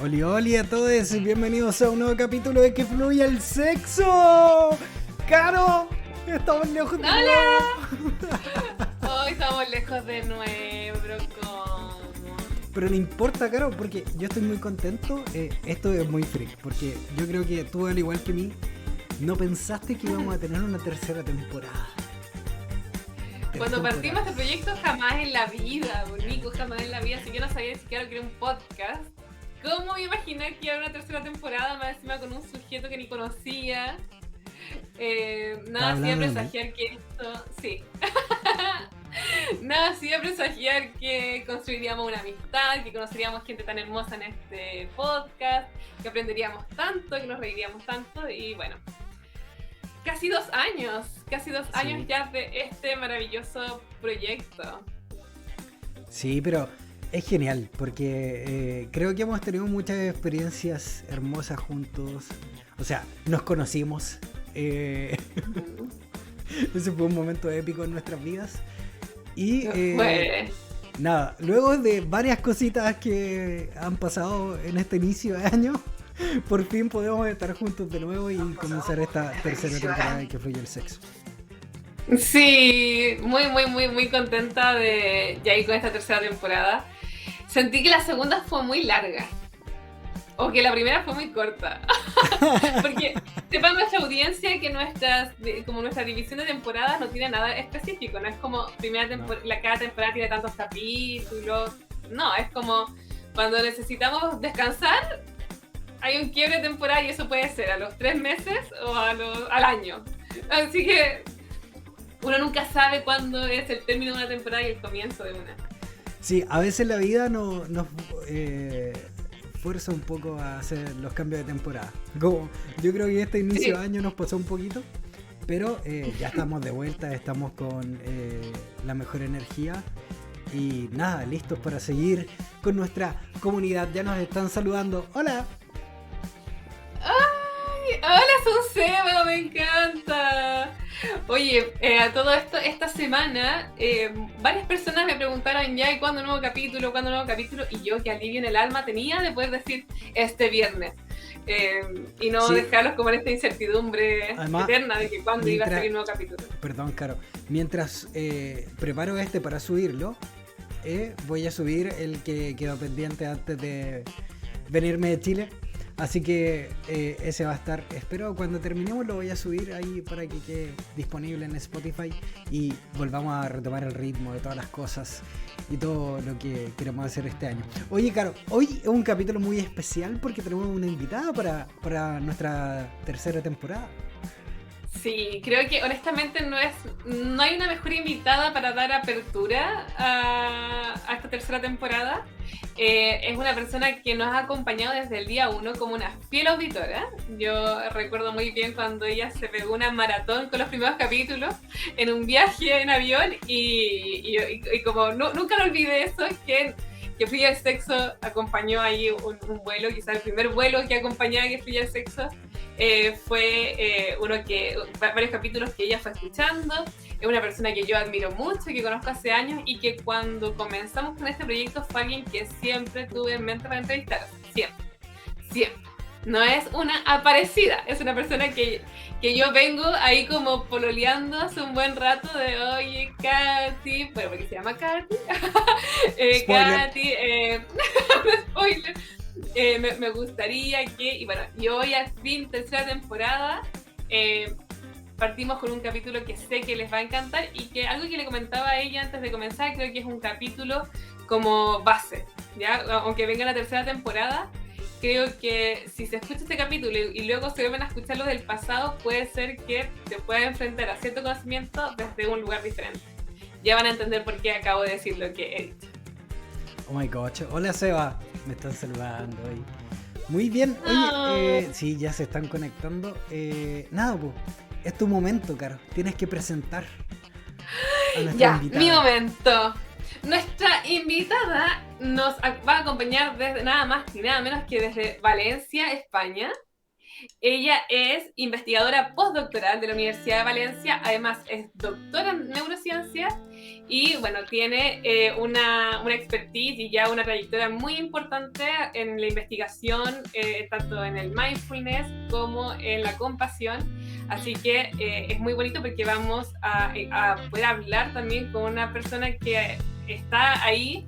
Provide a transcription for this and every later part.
Oli oli a todos y bienvenidos a un nuevo capítulo de Que Fluya el Sexo. ¡Caro! Estamos lejos de nuevo. Hoy estamos lejos de nuevo, pero ¿cómo? Pero no importa, Caro, porque yo estoy muy contento. Esto es muy freak, porque yo creo que tú, al igual que mí, no pensaste que íbamos a tener una tercera temporada. Cuando partimos este proyecto, jamás en la vida, Nico, jamás en la vida, si yo no sabía ni siquiera que era un podcast, ¿cómo me imaginar que iba a una tercera temporada más encima con un sujeto que ni conocía? Nada hacía presagiar que esto... Sí. Nada hacía presagiar que construiríamos una amistad, que conoceríamos gente tan hermosa en este podcast, que aprenderíamos tanto, que nos reiríamos tanto y bueno... Casi 2 años Sí. ya de este maravilloso proyecto. Sí, pero es genial, porque creo que hemos tenido muchas experiencias hermosas juntos. O sea, nos conocimos. Ese fue un momento épico en nuestras vidas. Y nada, luego de varias cositas que han pasado en este inicio de año, por fin podemos estar juntos de nuevo y comenzar esta tercera temporada de Que Fluya el Sexo. Sí, muy contenta de ya ir con esta tercera temporada. Sentí que la segunda fue muy larga. O que la primera fue muy corta. Porque sepa nuestra audiencia que como nuestra división de temporadas no tiene nada específico. No es como cada temporada tiene tantos capítulos. No, es como cuando necesitamos descansar, hay un quiebre de temporada y eso puede ser a los 3 meses o al año. Así que uno nunca sabe cuándo es el término de una temporada y el comienzo de una. Sí, a veces la vida nos fuerza un poco a hacer los cambios de temporada. Como, yo creo que este inicio de año nos pasó un poquito, pero ya estamos de vuelta, estamos con la mejor energía y nada, listos para seguir con nuestra comunidad. Ya nos están saludando. ¡Hola! ¡Ay! ¡Hola, Seba! ¡Me encanta! Oye, a todo esto, esta semana, varias personas me preguntaron ya, ¿y cuándo nuevo capítulo? ¿Cuándo nuevo capítulo? Y yo, que alivio en el alma tenía de poder decir este viernes. Y no dejarlos como en esta incertidumbre eterna de que cuándo iba a salir un nuevo capítulo. Perdón, Caro. Mientras preparo este para subirlo, voy a subir el que quedó pendiente antes de venirme de Chile. Así que ese va a estar, espero cuando terminemos lo voy a subir ahí para que quede disponible en Spotify y volvamos a retomar el ritmo de todas las cosas y todo lo que queremos hacer este año. Oye, Caro, hoy es un capítulo muy especial porque tenemos una invitada para nuestra tercera temporada. Sí, creo que honestamente no hay una mejor invitada para dar apertura a esta tercera temporada. Es una persona que nos ha acompañado desde el día 1 como una fiel auditora. Yo recuerdo muy bien cuando ella se pegó una maratón con los primeros capítulos en un viaje en avión y como nunca lo olvidé eso, es que Fluya el Sexo acompañó ahí un vuelo, quizás el primer vuelo que acompañaba Que Fluya el Sexo. Fue varios capítulos que ella fue escuchando. Es una persona que yo admiro mucho, que conozco hace años y que cuando comenzamos con este proyecto fue alguien que siempre tuve en mente para entrevistar. Siempre. No es una aparecida, es una persona que yo vengo ahí como pololeando hace un buen rato de, oye, Katy, bueno, porque se llama Katy. Katy, spoiler. Me gustaría que, y bueno, y hoy al fin, tercera temporada, partimos con un capítulo que sé que les va a encantar y que algo que le comentaba a ella antes de comenzar, creo que es un capítulo como base, ¿ya? Aunque venga la tercera temporada, creo que si se escucha este capítulo y luego se vuelven a escuchar los del pasado, puede ser que te puedas enfrentar a cierto conocimiento desde un lugar diferente. Ya van a entender por qué acabo de decir lo que he dicho. Oh my gosh. Hola, Seba. Me están saludando hoy. Muy bien. Oye, sí, ya se están conectando. Nada, pues. Es tu momento, Caro. Tienes que presentar a nuestra invitada. Mi momento. Nuestra invitada nos va a acompañar desde nada más ni nada menos que desde Valencia, España. Ella es investigadora postdoctoral de la Universidad de Valencia, además es doctora en neurociencia y bueno, tiene una expertise y ya una trayectoria muy importante en la investigación, tanto en el mindfulness como en la compasión. Así que es muy bonito porque vamos a poder hablar también con una persona que está ahí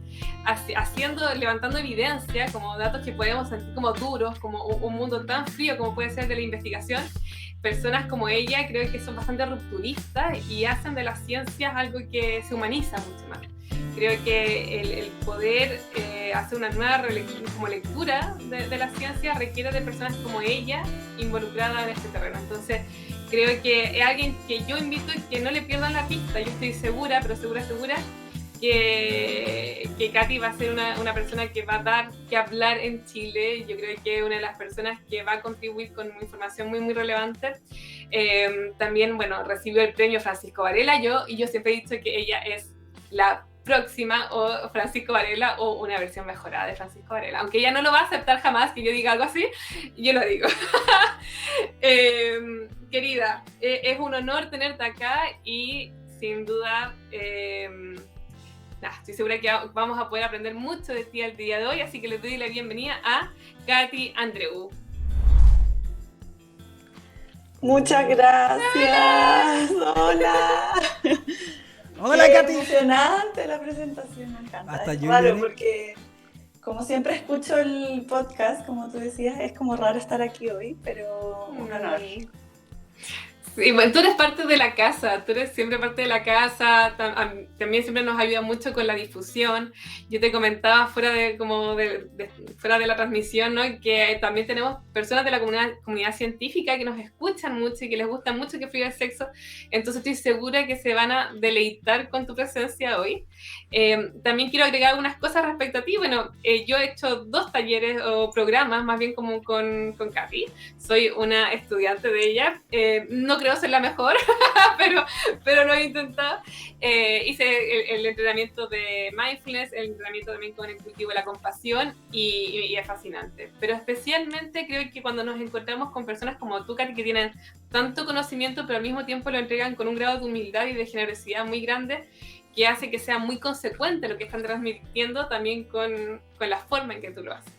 levantando evidencia, como datos que podemos sentir como duros, como un mundo tan frío como puede ser de la investigación. Personas como ella creo que son bastante rupturistas y hacen de las ciencias algo que se humaniza mucho más. Creo que el poder hacer una nueva como lectura de la ciencia requiere de personas como ella involucradas en este terreno. Entonces, creo que es alguien que yo invito a que no le pierdan la pista. Yo estoy segura, pero segura, que Katy va a ser una persona que va a dar que hablar en Chile. Yo creo que es una de las personas que va a contribuir con información muy, muy relevante. También, bueno, recibió el premio Francisco Varela. Yo siempre he dicho que ella es la próxima o Francisco Varela o una versión mejorada de Francisco Varela. Aunque ella no lo va a aceptar jamás que yo diga algo así, yo lo digo. Querida, es un honor tenerte acá y sin duda... estoy segura que vamos a poder aprender mucho de ti el día de hoy, así que les doy la bienvenida a Katy Andreu. Muchas gracias. Hola. Hola, Qué Katy. emocionante la presentación, me encanta. Hasta es yo raro lloré. porque como siempre escucho el podcast, como tú decías, es como raro estar aquí hoy, pero un honor. Sí, bueno, tú eres parte de la casa, tú eres siempre parte de la casa, también siempre nos ayuda mucho con la difusión. Yo te comentaba fuera de la transmisión, ¿no? Que también tenemos personas de la comunidad científica que nos escuchan mucho y que les gusta mucho que fluya el sexo, entonces estoy segura que se van a deleitar con tu presencia hoy. También quiero agregar algunas cosas respecto a ti. Bueno, yo he hecho 2 talleres o programas, más bien como con Katy. Soy una estudiante de ella. No creo ser la mejor, pero lo he intentado. Hice el entrenamiento de mindfulness, el entrenamiento también con el cultivo de la compasión y es fascinante. Pero especialmente creo que cuando nos encontramos con personas como tú, Katy, que tienen tanto conocimiento, pero al mismo tiempo lo entregan con un grado de humildad y de generosidad muy grande, que hace que sea muy consecuente lo que están transmitiendo también con la forma en que tú lo haces.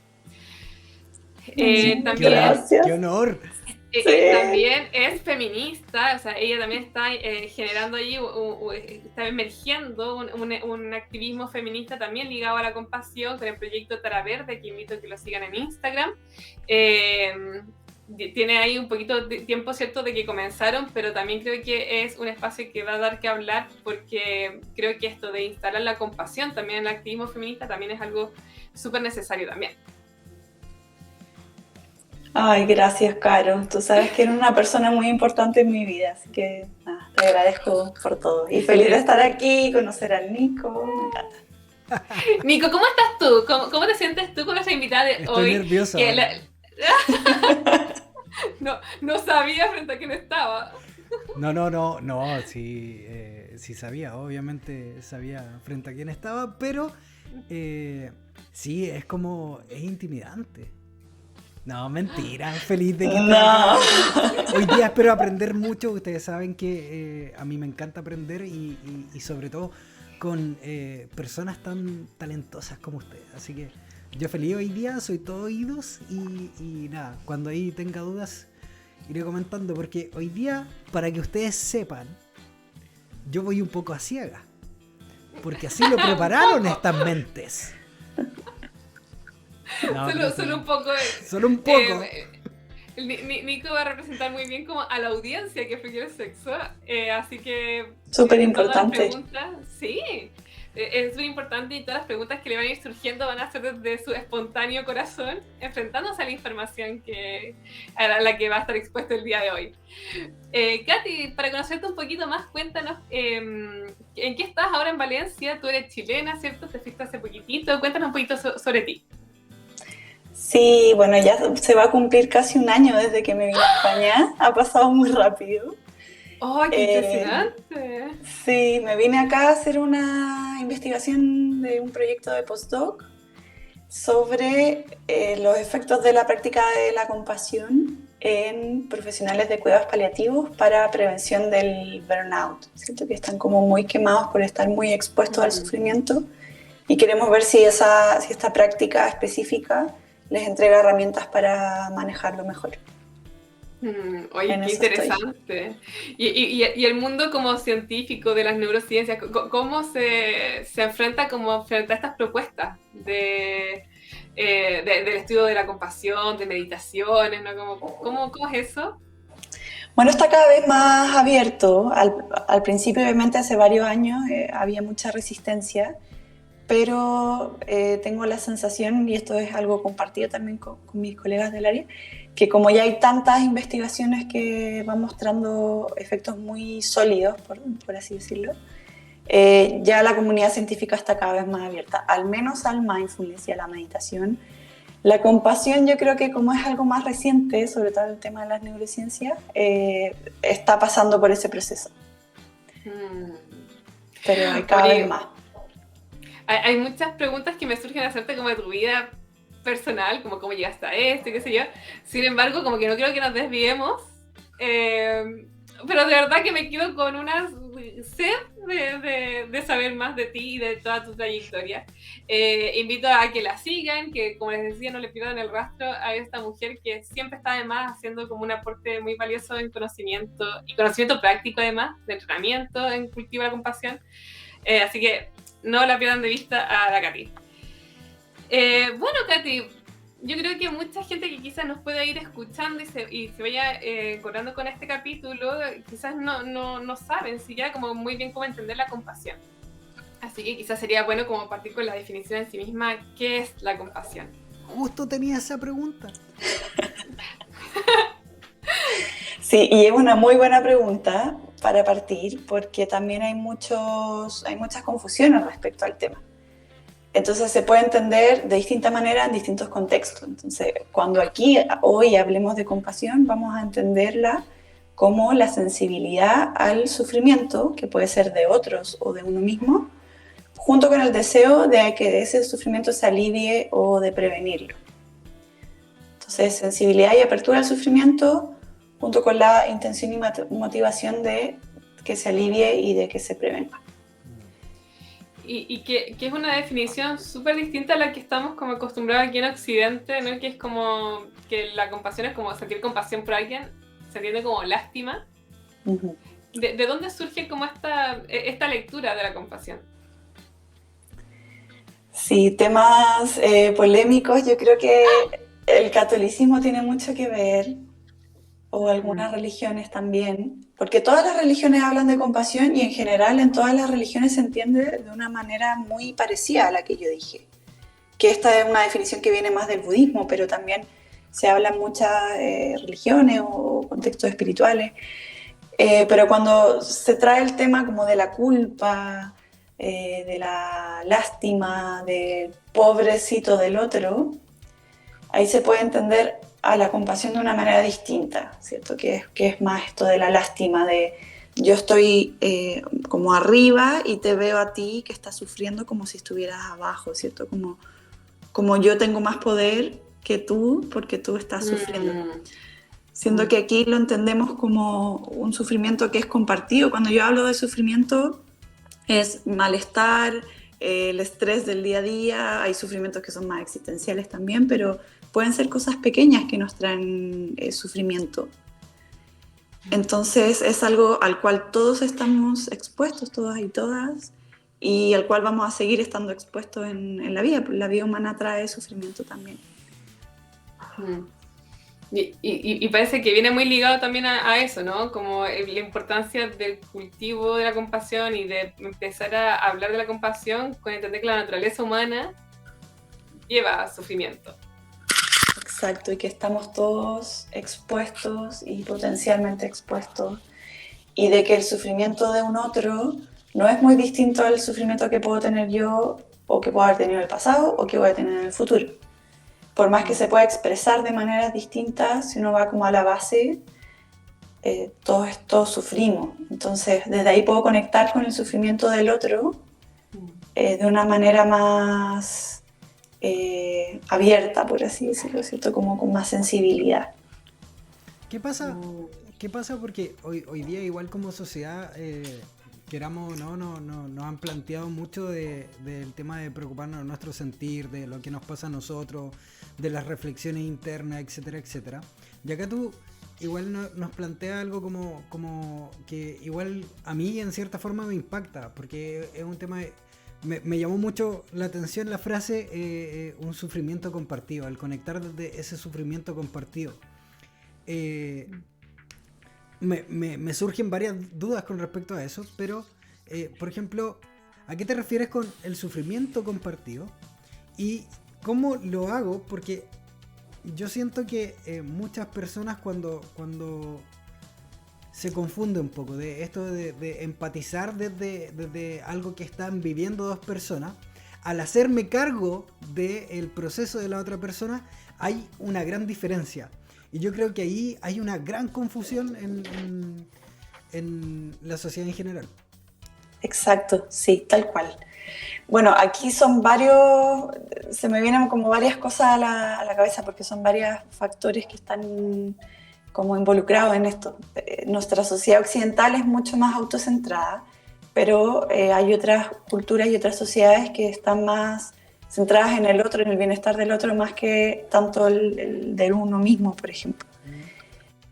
También, gracias. ¡Qué honor! Sí. También es feminista, o sea, ella también está generando allí, está emergiendo un activismo feminista también ligado a la compasión con el proyecto Tara Verde, que invito a que lo sigan en Instagram. Tiene ahí un poquito de tiempo, ¿cierto?, de que comenzaron, pero también creo que es un espacio que va a dar que hablar, porque creo que esto de instalar la compasión también en el activismo feminista también es algo súper necesario también. Ay, gracias, Caro. Tú sabes que eres una persona muy importante en mi vida, así que nada, te agradezco por todo. Y feliz de estar aquí, conocer al Nico, me encanta. Nico, ¿cómo estás tú? ¿Cómo te sientes tú con nuestra invitada de hoy? Estoy nerviosa. No sabía frente a quién estaba. No, sí, sí sabía, obviamente sabía frente a quién estaba, pero sí, es intimidante. No, mentira, feliz de que esté acá. Hoy día espero aprender mucho. Ustedes saben que a mí me encanta aprender y sobre todo con personas tan talentosas como ustedes. Así que yo feliz hoy día, soy todo oídos y nada, cuando ahí tenga dudas iré comentando, porque hoy día, para que ustedes sepan, yo voy un poco a ciega, porque así lo prepararon estas mentes. No, solo un poco. Solo un poco. Nico va a representar muy bien como a la audiencia que fluye el sexo, así que... Súper importante. Sí, es súper importante, y todas las preguntas que le van a ir surgiendo van a ser desde su espontáneo corazón, enfrentándose a la información a la que va a estar expuesto el día de hoy. Katy, para conocerte un poquito más, cuéntanos en qué estás ahora en Valencia. Tú eres chilena, ¿cierto? Te fuiste hace poquitito. Cuéntanos un poquito sobre ti. Sí, bueno, ya se va a cumplir casi un año desde que me vine a España. Ha pasado muy rápido. ¡Oh, qué impresionante! Sí, me vine acá a hacer una investigación de un proyecto de postdoc sobre los efectos de la práctica de la compasión en profesionales de cuidados paliativos para prevención del burnout, ¿cierto? Que están como muy quemados por estar muy expuestos al sufrimiento, y queremos ver si esta práctica específica les entrega herramientas para manejarlo mejor. Oye, qué interesante. Y el mundo como científico de las neurociencias, ¿cómo se enfrenta como frente a estas propuestas del estudio de la compasión, de meditaciones, ¿no? ¿Cómo es eso? Bueno, está cada vez más abierto. Al principio, obviamente, hace varios años había mucha resistencia, pero tengo la sensación, y esto es algo compartido también con mis colegas del área, que como ya hay tantas investigaciones que van mostrando efectos muy sólidos, por así decirlo, ya la comunidad científica está cada vez más abierta, al menos al mindfulness y a la meditación. La compasión, yo creo que como es algo más reciente, sobre todo el tema de las neurociencias, está pasando por ese proceso. Pero hay cada vez más. Hay muchas preguntas que me surgen hacerte como de tu vida personal, como cómo llegaste a esto, qué sé yo. Sin embargo, como que no quiero que nos desviemos, pero de verdad que me quedo con una sed de saber más de ti y de toda tu trayectoria. Invito a que la sigan, que como les decía, no le pierdan el rastro a esta mujer que siempre está además haciendo como un aporte muy valioso en conocimiento, y conocimiento práctico además, de entrenamiento en cultivo de la compasión. Así que no la pierdan de vista a la Katy. Bueno, Katy, yo creo que mucha gente que quizás nos pueda ir escuchando y se vaya encontrando con este capítulo, quizás no saben siquiera como muy bien cómo entender la compasión. Así que quizás sería bueno como partir con la definición en sí misma, ¿qué es la compasión? Justo tenía esa pregunta. Sí, y es una muy buena pregunta para partir, porque también hay muchas confusiones respecto al tema. Entonces se puede entender de distinta manera en distintos contextos. Entonces, cuando hoy hablemos de compasión, vamos a entenderla como la sensibilidad al sufrimiento, que puede ser de otros o de uno mismo, junto con el deseo de que ese sufrimiento se alivie o de prevenirlo. Entonces, sensibilidad y apertura al sufrimiento, junto con la intención y motivación de que se alivie y de que se prevenga. Y que es una definición súper distinta a la que estamos como acostumbrados aquí en Occidente, ¿no? Que es como que la compasión es como sentir compasión por alguien, se entiende como lástima. Uh-huh. ¿De dónde surge como esta lectura de la compasión? Sí, temas polémicos. Yo creo que el catolicismo tiene mucho que ver, o algunas religiones también, porque todas las religiones hablan de compasión, y en general en todas las religiones se entiende de una manera muy parecida a la que yo dije, que esta es una definición que viene más del budismo, pero también se habla en muchas religiones o contextos espirituales, pero cuando se trae el tema como de la culpa, de la lástima, del pobrecito del otro, ahí se puede entender a la compasión de una manera distinta, ¿cierto? Que es más esto de la lástima, de yo estoy como arriba y te veo a ti que estás sufriendo como si estuvieras abajo, ¿cierto? Como yo tengo más poder que tú porque tú estás sufriendo. Siendo que aquí lo entendemos como un sufrimiento que es compartido. Cuando yo hablo de sufrimiento es malestar, el estrés del día a día, hay sufrimientos que son más existenciales también, pero pueden ser cosas pequeñas que nos traen sufrimiento. Entonces es algo al cual todos estamos expuestos, todas y todas, y al cual vamos a seguir estando expuestos en la vida. La vida humana trae sufrimiento también. Y parece que viene muy ligado también a eso, ¿no? Como la importancia del cultivo de la compasión y de empezar a hablar de la compasión con entender que la naturaleza humana lleva a sufrimiento. Exacto, y que estamos todos expuestos y potencialmente expuestos, y de que el sufrimiento de un otro no es muy distinto al sufrimiento que puedo tener yo, o que puedo haber tenido en el pasado, o que voy a tener en el futuro. Por más que se pueda expresar de maneras distintas, si uno va como a la base, todos sufrimos. Entonces, desde ahí puedo conectar con el sufrimiento del otro de una manera más abierta, por así decirlo, ¿cierto? Como con más sensibilidad. ¿Qué pasa? ¿Qué pasa? Porque hoy día, igual como sociedad, queramos o no, nos han planteado mucho del tema de preocuparnos de nuestro sentir, de lo que nos pasa a nosotros, de las reflexiones internas, etcétera, etcétera. Y acá tú igual nos plantea algo como que igual a mí en cierta forma me impacta, porque es un tema me llamó mucho la atención la frase un sufrimiento compartido, al conectar desde ese sufrimiento compartido. Me surgen varias dudas con respecto a eso, pero por ejemplo, ¿a qué te refieres con el sufrimiento compartido? ¿Y cómo lo hago? Porque yo siento que muchas personas cuando se confunde un poco de esto de empatizar desde algo que están viviendo dos personas, al hacerme cargo del proceso de la otra persona, hay una gran diferencia. Y yo creo que ahí hay una gran confusión en la sociedad en general. Exacto, sí, tal cual. Bueno, aquí son varios, se me vienen como varias cosas a la cabeza porque son varios factores que están como involucrados en esto. Nuestra sociedad occidental es mucho más autocentrada, pero hay otras culturas y otras sociedades que están más centradas en el otro, en el bienestar del otro, más que tanto el de uno mismo, por ejemplo.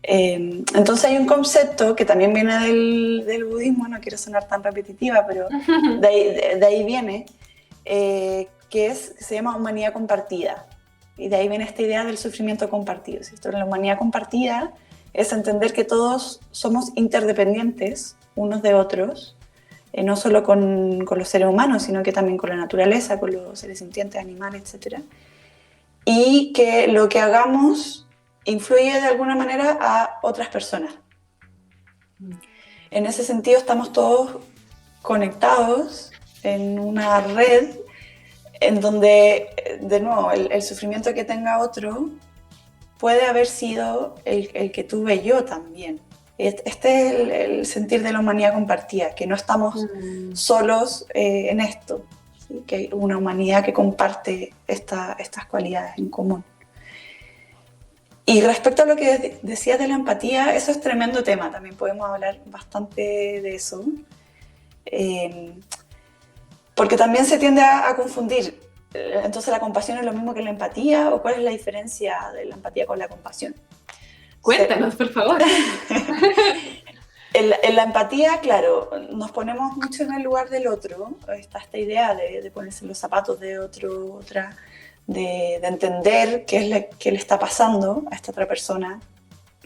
Entonces hay un concepto que también viene del budismo, no quiero sonar tan repetitiva, pero de ahí viene, se llama humanidad compartida. Y de ahí viene esta idea del sufrimiento compartido, ¿cierto? La humanidad compartida es entender que todos somos interdependientes unos de otros, no solo con los seres humanos, sino que también con la naturaleza, con los seres sintientes, animales, etc. Y que lo que hagamos influye de alguna manera a otras personas. En ese sentido estamos todos conectados en una red en donde, de nuevo, el sufrimiento que tenga otro puede haber sido el que tuve yo también. Este es el sentir de la humanidad compartida, que no estamos solos en esto, ¿sí? Que hay una humanidad que comparte estas cualidades en común. Y respecto a lo que decías de la empatía, eso es tremendo tema, también podemos hablar bastante de eso. Porque también se tiende a confundir. Entonces, ¿la compasión es lo mismo que la empatía? ¿O cuál es la diferencia de la empatía con la compasión? Cuéntanos, por favor. En la empatía, claro, nos ponemos mucho en el lugar del otro. Está esta idea de ponerse en los zapatos de otro, otra, de entender qué le está pasando a esta otra persona,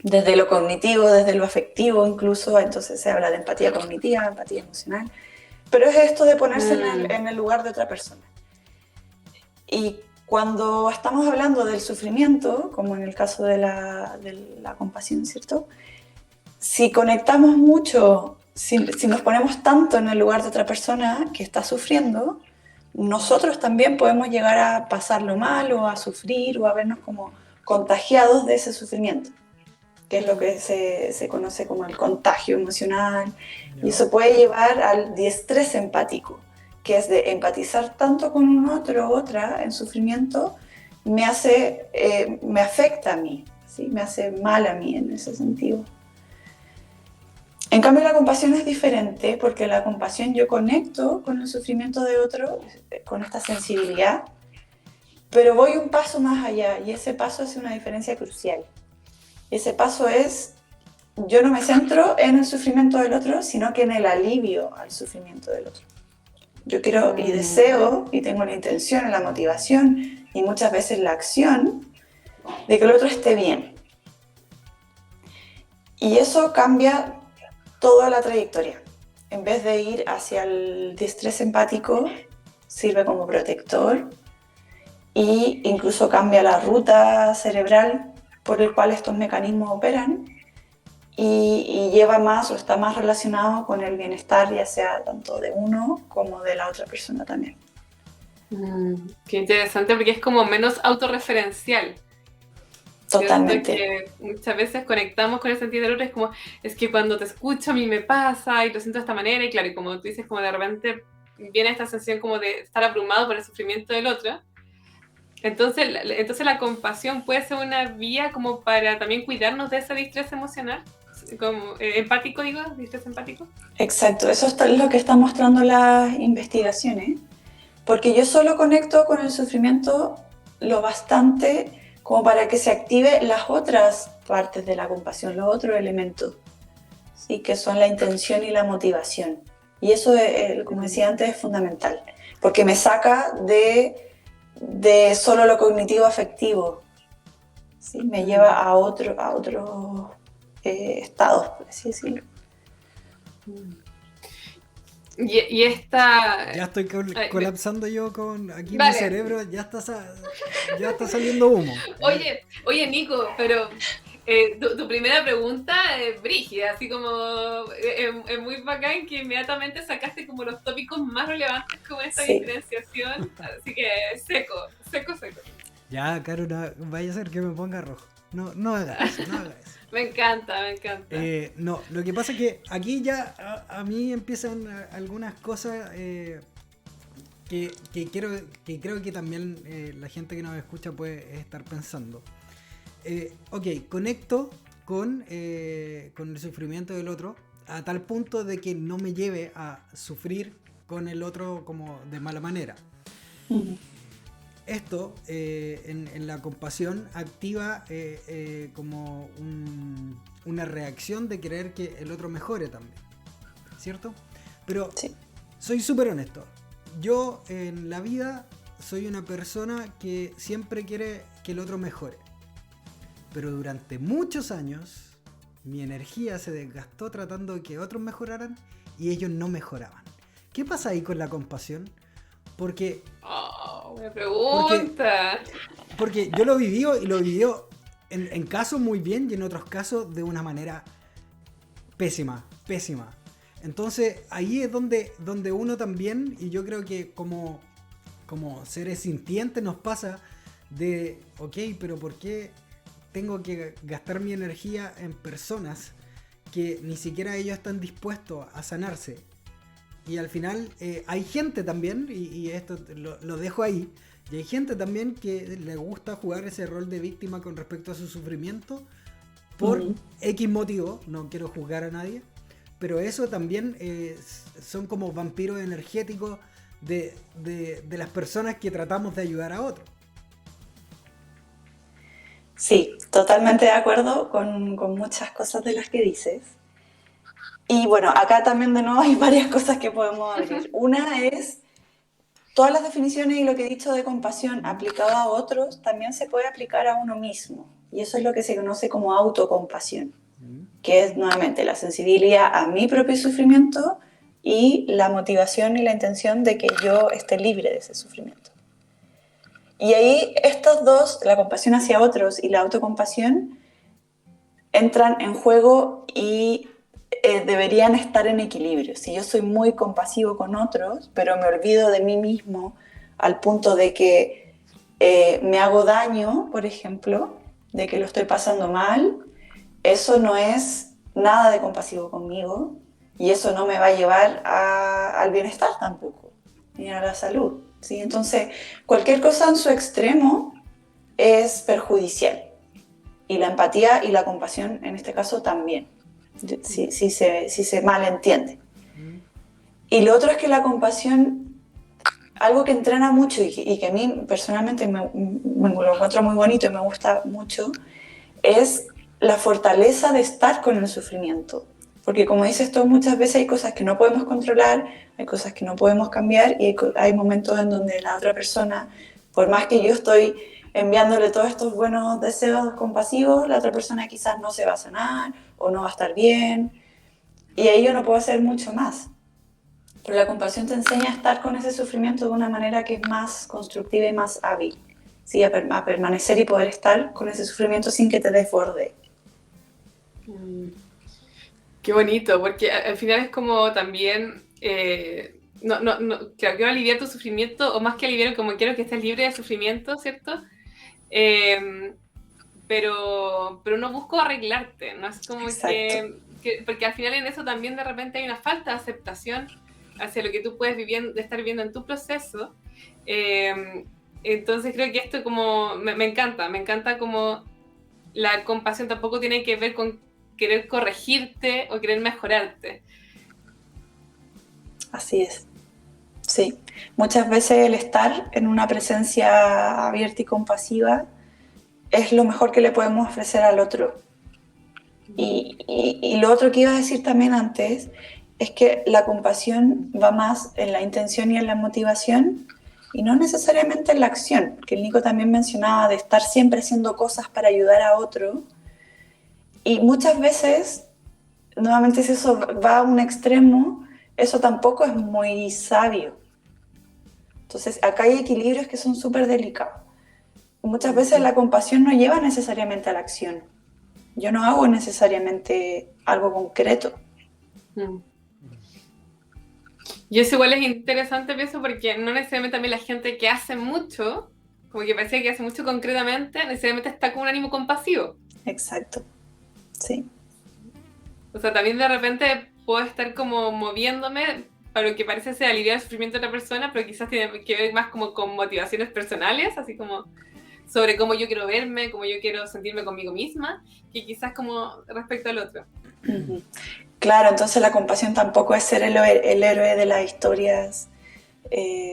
desde lo cognitivo, desde lo afectivo incluso. Entonces se habla de empatía cognitiva, empatía emocional. Pero es esto de ponerse en el lugar de otra persona. Y cuando estamos hablando del sufrimiento, como en el caso de la compasión, ¿cierto? Si conectamos mucho, si nos ponemos tanto en el lugar de otra persona que está sufriendo, nosotros también podemos llegar a pasarlo mal o a sufrir o a vernos como contagiados de ese sufrimiento, que es lo que se conoce como el contagio emocional. Y eso puede llevar al diestrés empático, que es de empatizar tanto con un otro o otra en sufrimiento, me afecta a mí, ¿sí? Me hace mal a mí en ese sentido. En cambio, la compasión es diferente, porque la compasión yo conecto con el sufrimiento de otro, con esta sensibilidad, pero voy un paso más allá, y ese paso hace una diferencia crucial. Ese paso es, yo no me centro en el sufrimiento del otro, sino que en el alivio al sufrimiento del otro. Yo quiero y deseo, y tengo la intención, la motivación, y muchas veces la acción, de que el otro esté bien. Y eso cambia toda la trayectoria. En vez de ir hacia el distrés empático, sirve como protector e incluso cambia la ruta cerebral por el cual estos mecanismos operan y lleva más o está más relacionado con el bienestar, ya sea tanto de uno como de la otra persona también. Qué interesante, porque es como menos autorreferencial. Totalmente. Que muchas veces conectamos con el sentido del otro, es como, es que cuando te escucho a mí me pasa y lo siento de esta manera, y claro, y como tú dices, como de repente viene esta sensación como de estar abrumado por el sufrimiento del otro, Entonces la compasión puede ser una vía como para también cuidarnos de ese distrés emocional, como empático, digo, distrés empático. Exacto, eso es lo que están mostrando las investigaciones, porque yo solo conecto con el sufrimiento lo bastante como para que se active las otras partes de la compasión, los otros elementos, ¿sí? Que son la intención y la motivación. Y eso, como decía antes, es fundamental, porque me saca de solo lo cognitivo afectivo, ¿sí? Me lleva a otros estados, por así decirlo. Y esta... Ya estoy colapsando yo con aquí Vale. mi cerebro, ya está saliendo humo. Oye Nico, pero tu primera pregunta es brígida, así como es muy bacán que inmediatamente sacaste como los tópicos más relevantes como esta Sí. diferenciación, así que seco. Ya, Caro, no, vaya a ser que me ponga rojo. No haga eso. Me encanta. No, lo que pasa es que aquí ya a mí empiezan algunas cosas que creo que también la gente que nos escucha puede estar pensando. Ok, conecto con el sufrimiento del otro a tal punto de que no me lleve a sufrir con el otro como de mala manera. Uh-huh. Esto en la compasión activa como una reacción de querer que el otro mejore también, ¿cierto? Pero sí. Soy súper honesto. Yo en la vida soy una persona que siempre quiere que el otro mejore. Pero durante muchos años mi energía se desgastó tratando de que otros mejoraran y ellos no mejoraban. ¿Qué pasa ahí con la compasión? Porque... me pregunta. Porque yo lo viví y lo viví en casos muy bien y en otros casos de una manera pésima. Entonces ahí es donde uno también, y yo creo que como seres sintientes nos pasa de, ok, pero ¿por qué tengo que gastar mi energía en personas que ni siquiera ellos están dispuestos a sanarse? Y al final hay gente también, y esto lo dejo ahí, y hay gente también que le gusta jugar ese rol de víctima con respecto a su sufrimiento por X motivo, no quiero juzgar a nadie, pero eso también son como vampiros energéticos de las personas que tratamos de ayudar a otros. Sí, totalmente de acuerdo con muchas cosas de las que dices. Y bueno, acá también de nuevo hay varias cosas que podemos abrir. Una es, todas las definiciones y lo que he dicho de compasión aplicado a otros, también se puede aplicar a uno mismo. Y eso es lo que se conoce como autocompasión, que es nuevamente la sensibilidad a mi propio sufrimiento y la motivación y la intención de que yo esté libre de ese sufrimiento. Y ahí estos dos, la compasión hacia otros y la autocompasión, entran en juego y deberían estar en equilibrio. Si yo soy muy compasivo con otros, pero me olvido de mí mismo al punto de que me hago daño, por ejemplo, de que lo estoy pasando mal, eso no es nada de compasivo conmigo y eso no me va a llevar al bienestar tampoco, ni a la salud, ¿sí? Entonces, cualquier cosa en su extremo es perjudicial. Y la empatía y la compasión en este caso también, si se malentiende. Y lo otro es que la compasión, algo que entrena mucho y que a mí personalmente me lo encuentro muy bonito y me gusta mucho, es la fortaleza de estar con el sufrimiento. Porque como dices tú, muchas veces hay cosas que no podemos controlar, hay cosas que no podemos cambiar y hay momentos en donde la otra persona, por más que yo estoy enviándole todos estos buenos deseos compasivos, la otra persona quizás no se va a sanar o no va a estar bien y ahí yo no puedo hacer mucho más. Pero la compasión te enseña a estar con ese sufrimiento de una manera que es más constructiva y más hábil, ¿sí? A permanecer y poder estar con ese sufrimiento sin que te desborde. Qué bonito, porque al final es como también... quiero aliviar tu sufrimiento, o más que aliviar, como quiero que estés libre de sufrimiento, ¿cierto? Pero no busco arreglarte, no es como que porque al final en eso también de repente hay una falta de aceptación hacia lo que tú puedes estar viviendo en tu proceso, Entonces creo que esto como me encanta como la compasión tampoco tiene que ver con querer corregirte o querer mejorarte. Así es. Sí, muchas veces el estar en una presencia abierta y compasiva es lo mejor que le podemos ofrecer al otro. Y lo otro que iba a decir también antes es que la compasión va más en la intención y en la motivación y no necesariamente en la acción, que el Nico también mencionaba de estar siempre haciendo cosas para ayudar a otro. Y muchas veces, nuevamente si eso va a un extremo, eso tampoco es muy sabio. Entonces acá hay equilibrios que son súper delicados. Muchas veces la compasión no lleva necesariamente a la acción. Yo no hago necesariamente algo concreto. Y eso igual es interesante, pienso, porque no necesariamente también la gente que hace mucho, como que parece que hace mucho concretamente, necesariamente está con un ánimo compasivo. Exacto, sí. O sea, también de repente puedo estar como moviéndome para lo que parece ser aliviar el sufrimiento de otra persona, pero quizás tiene que ver más como con motivaciones personales, así como sobre cómo yo quiero verme, cómo yo quiero sentirme conmigo misma, que quizás como respecto al otro. Uh-huh. Claro, entonces la compasión tampoco es ser el héroe de las historias,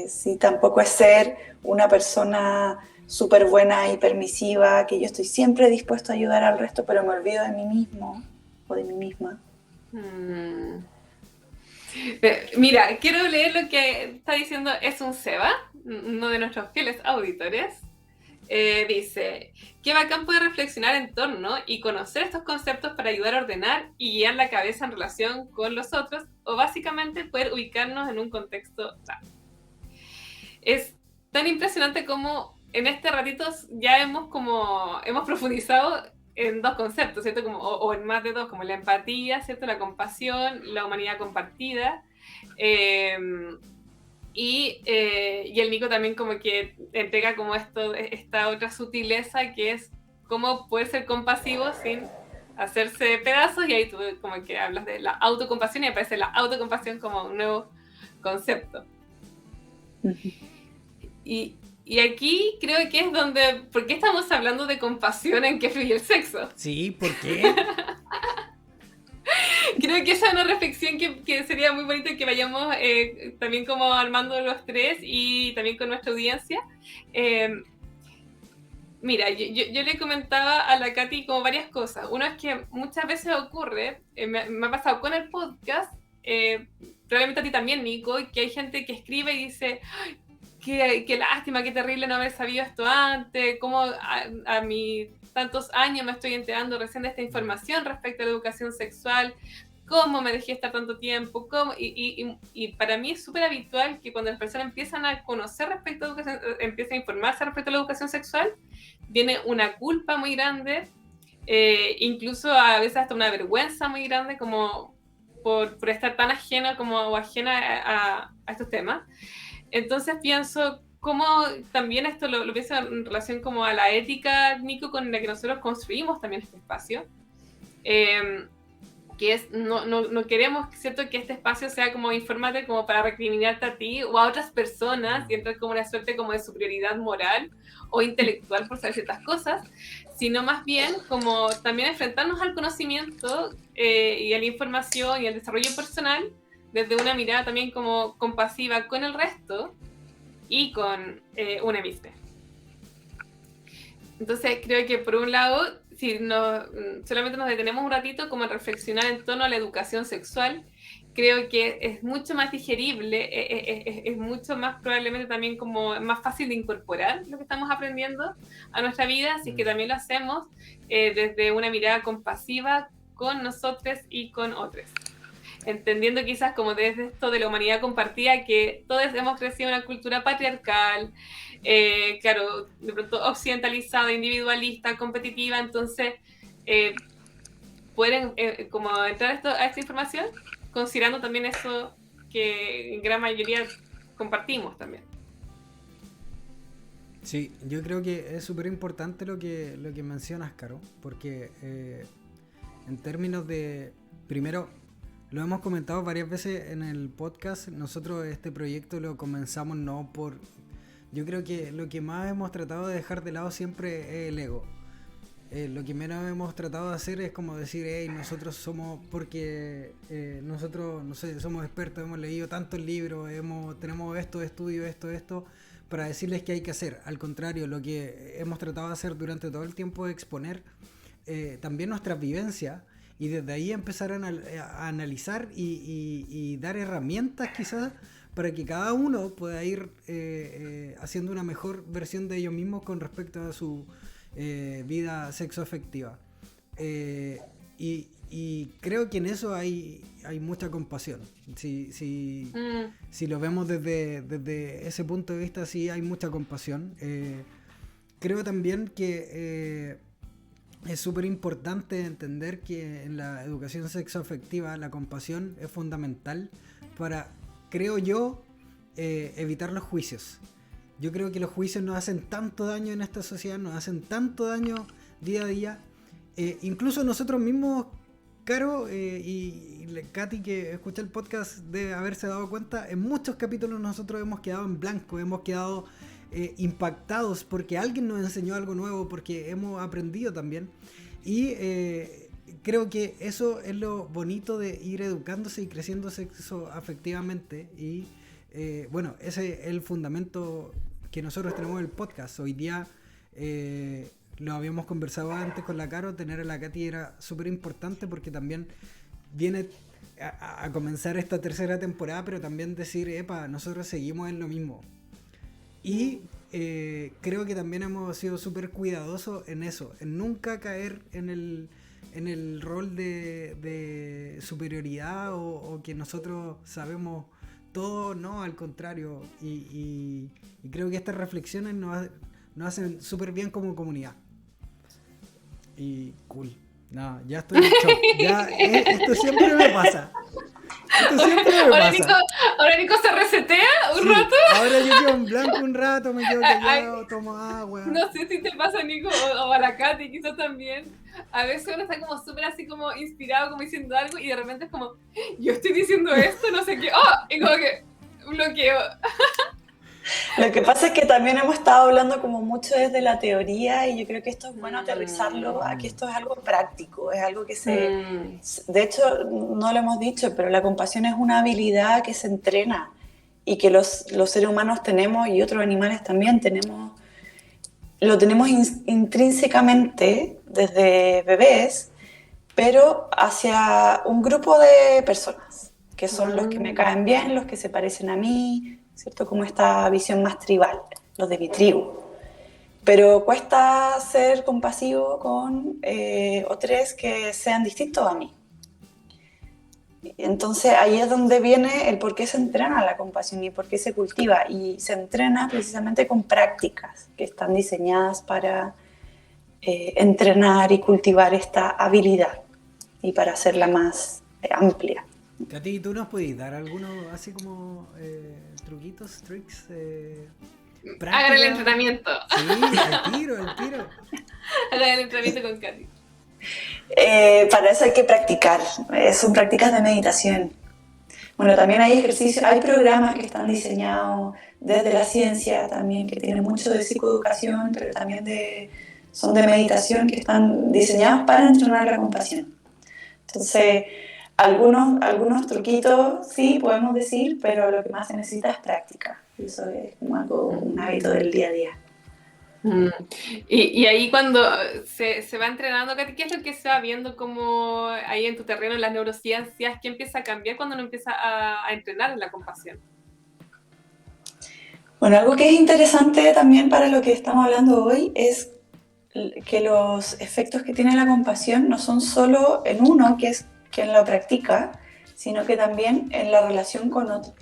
sí, tampoco es ser una persona súper buena y permisiva, que yo estoy siempre dispuesto a ayudar al resto, pero me olvido de mí mismo o de mí misma. Mira, quiero leer lo que está diciendo Es un Seba, uno de nuestros fieles auditores. Dice, qué bacán poder reflexionar en torno y conocer estos conceptos para ayudar a ordenar y guiar la cabeza en relación con los otros, o básicamente poder ubicarnos en un contexto raro. Es tan impresionante como en este ratito ya hemos profundizado en dos conceptos, ¿cierto? Como, o en más de dos, como la empatía, ¿cierto? La compasión, la humanidad compartida. Y el Nico también como que entrega como esta otra sutileza que es cómo poder ser compasivo sin hacerse pedazos, y ahí tú como que hablas de la autocompasión y aparece la autocompasión como un nuevo concepto. Y aquí creo que es donde... ¿Por qué estamos hablando de compasión en que fluye el sexo? Sí, ¿por qué? Creo que esa es una reflexión que sería muy bonito que vayamos también como armando los tres y también con nuestra audiencia. Mira, yo le comentaba a la Katy como varias cosas. Uno es que muchas veces ocurre, me ha pasado con el podcast, probablemente a ti también, Nico, que hay gente que escribe y dice... Qué lástima, qué terrible no haber sabido esto antes, cómo a mis tantos años me estoy enterando recién de esta información respecto a la educación sexual, cómo me dejé estar tanto tiempo, y para mí es súper habitual que cuando las personas empiezan a conocer respecto a educación, empiezan a informarse respecto a la educación sexual, viene una culpa muy grande, incluso a veces hasta una vergüenza muy grande como por estar tan ajena o ajena a estos temas. Entonces pienso cómo también esto lo pienso en relación como a la ética, Nico, con la que nosotros construimos también este espacio. Que es, no queremos, ¿cierto?, que este espacio sea como informarte como para recriminarte a ti o a otras personas y entrar como una suerte como de superioridad moral o intelectual por saber ciertas cosas, sino más bien como también enfrentarnos al conocimiento y a la información y al desarrollo personal desde una mirada también como compasiva con el resto y con una misma. Entonces creo que por un lado, si solamente nos detenemos un ratito como en reflexionar en torno a la educación sexual, creo que es mucho más digerible, es mucho más probablemente también como más fácil de incorporar lo que estamos aprendiendo a nuestra vida, así que también lo hacemos desde una mirada compasiva con nosotros y con otros. Entendiendo quizás como desde esto de la humanidad compartida, que todos hemos crecido en una cultura patriarcal, claro, de pronto occidentalizada, individualista, competitiva, entonces pueden como entrar a esta información considerando también eso que en gran mayoría compartimos también. Sí, yo creo que es súper importante lo que mencionas, Caro, porque en términos de, primero, lo hemos comentado varias veces en el podcast, nosotros este proyecto lo comenzamos no yo creo que lo que más hemos tratado de dejar de lado siempre es el ego. Lo que menos hemos tratado de hacer es como decir, hey, nosotros somos, porque nosotros, no sé, somos expertos, hemos leído tantos libros, tenemos esto, estudio, esto, para decirles qué hay que hacer. Al contrario, lo que hemos tratado de hacer durante todo el tiempo es exponer también nuestras vivencias y desde ahí empezar a analizar y dar herramientas quizás para que cada uno pueda ir haciendo una mejor versión de ellos mismos con respecto a su vida sexoafectiva. Y creo que en eso hay mucha compasión. Si lo vemos desde ese punto de vista, sí hay mucha compasión. Creo también que es súper importante entender que en la educación sexoafectiva la compasión es fundamental para, creo yo, evitar los juicios. Yo creo que los juicios nos hacen tanto daño en esta sociedad, nos hacen tanto daño día a día. Incluso nosotros mismos, Caro y Katy, que escucha el podcast, de haberse dado cuenta, en muchos capítulos nosotros hemos quedado en blanco, hemos quedado impactados porque alguien nos enseñó algo nuevo, porque hemos aprendido también. Y creo que eso es lo bonito de ir educándose y creciendo sexoafectivamente. Y bueno, ese es el fundamento que nosotros tenemos en el podcast. Hoy día lo habíamos conversado antes con la Caro, tener a la Katy era súper importante porque también viene a comenzar esta tercera temporada, pero también decir, epa, nosotros seguimos en lo mismo. Y creo que también hemos sido súper cuidadosos en eso, en nunca caer en el rol de superioridad o que nosotros sabemos todo, no, al contrario. Y creo que estas reflexiones nos hacen súper bien como comunidad. Y cool. No, ya estoy en shock. Esto siempre me pasa. Ahora Nico se resetea un rato. Ahora yo quedo en blanco un rato, me quedo callado, tomo agua. No sé si te pasa, Nico, o a la Katy quizás también. A veces uno está como súper así como inspirado, como diciendo algo, y de repente es como, yo estoy diciendo esto, no sé qué, y como que bloqueo. Lo que pasa es que también hemos estado hablando como mucho desde la teoría y yo creo que esto es bueno aterrizarlo a que esto es algo práctico, es algo que de hecho, no lo hemos dicho, pero la compasión es una habilidad que se entrena y que los seres humanos tenemos y otros animales también lo tenemos intrínsecamente desde bebés, pero hacia un grupo de personas, que son los que me caen bien, los que se parecen a mí, ¿cierto? Como esta visión más tribal, los de mi tribu. Pero cuesta ser compasivo con otros que sean distintos a mí. Entonces ahí es donde viene el por qué se entrena la compasión y por qué se cultiva. Y se entrena precisamente con prácticas que están diseñadas para entrenar y cultivar esta habilidad y para hacerla más amplia. Katy, ¿tú nos puedes dar algunos así como truquitos, tricks? Hagan el entrenamiento. Sí, el tiro. Hagan el entrenamiento con Katy. Para eso hay que practicar, son prácticas de meditación. Bueno, también hay ejercicios, hay programas que están diseñados desde la ciencia también, que tienen mucho de psicoeducación, pero también son de meditación, que están diseñados para entrenar la compasión. Entonces, algunos truquitos sí podemos decir, pero lo que más se necesita es práctica. Eso es como un hábito del día a día. Y ahí cuando se va entrenando, Katy, ¿qué es lo que se va viendo como ahí en tu terreno, en las neurociencias? ¿Qué empieza a cambiar cuando uno empieza a entrenar en la compasión? Bueno, algo que es interesante también para lo que estamos hablando hoy es que los efectos que tiene la compasión no son solo en uno, que es quien lo practica, sino que también en la relación con otros.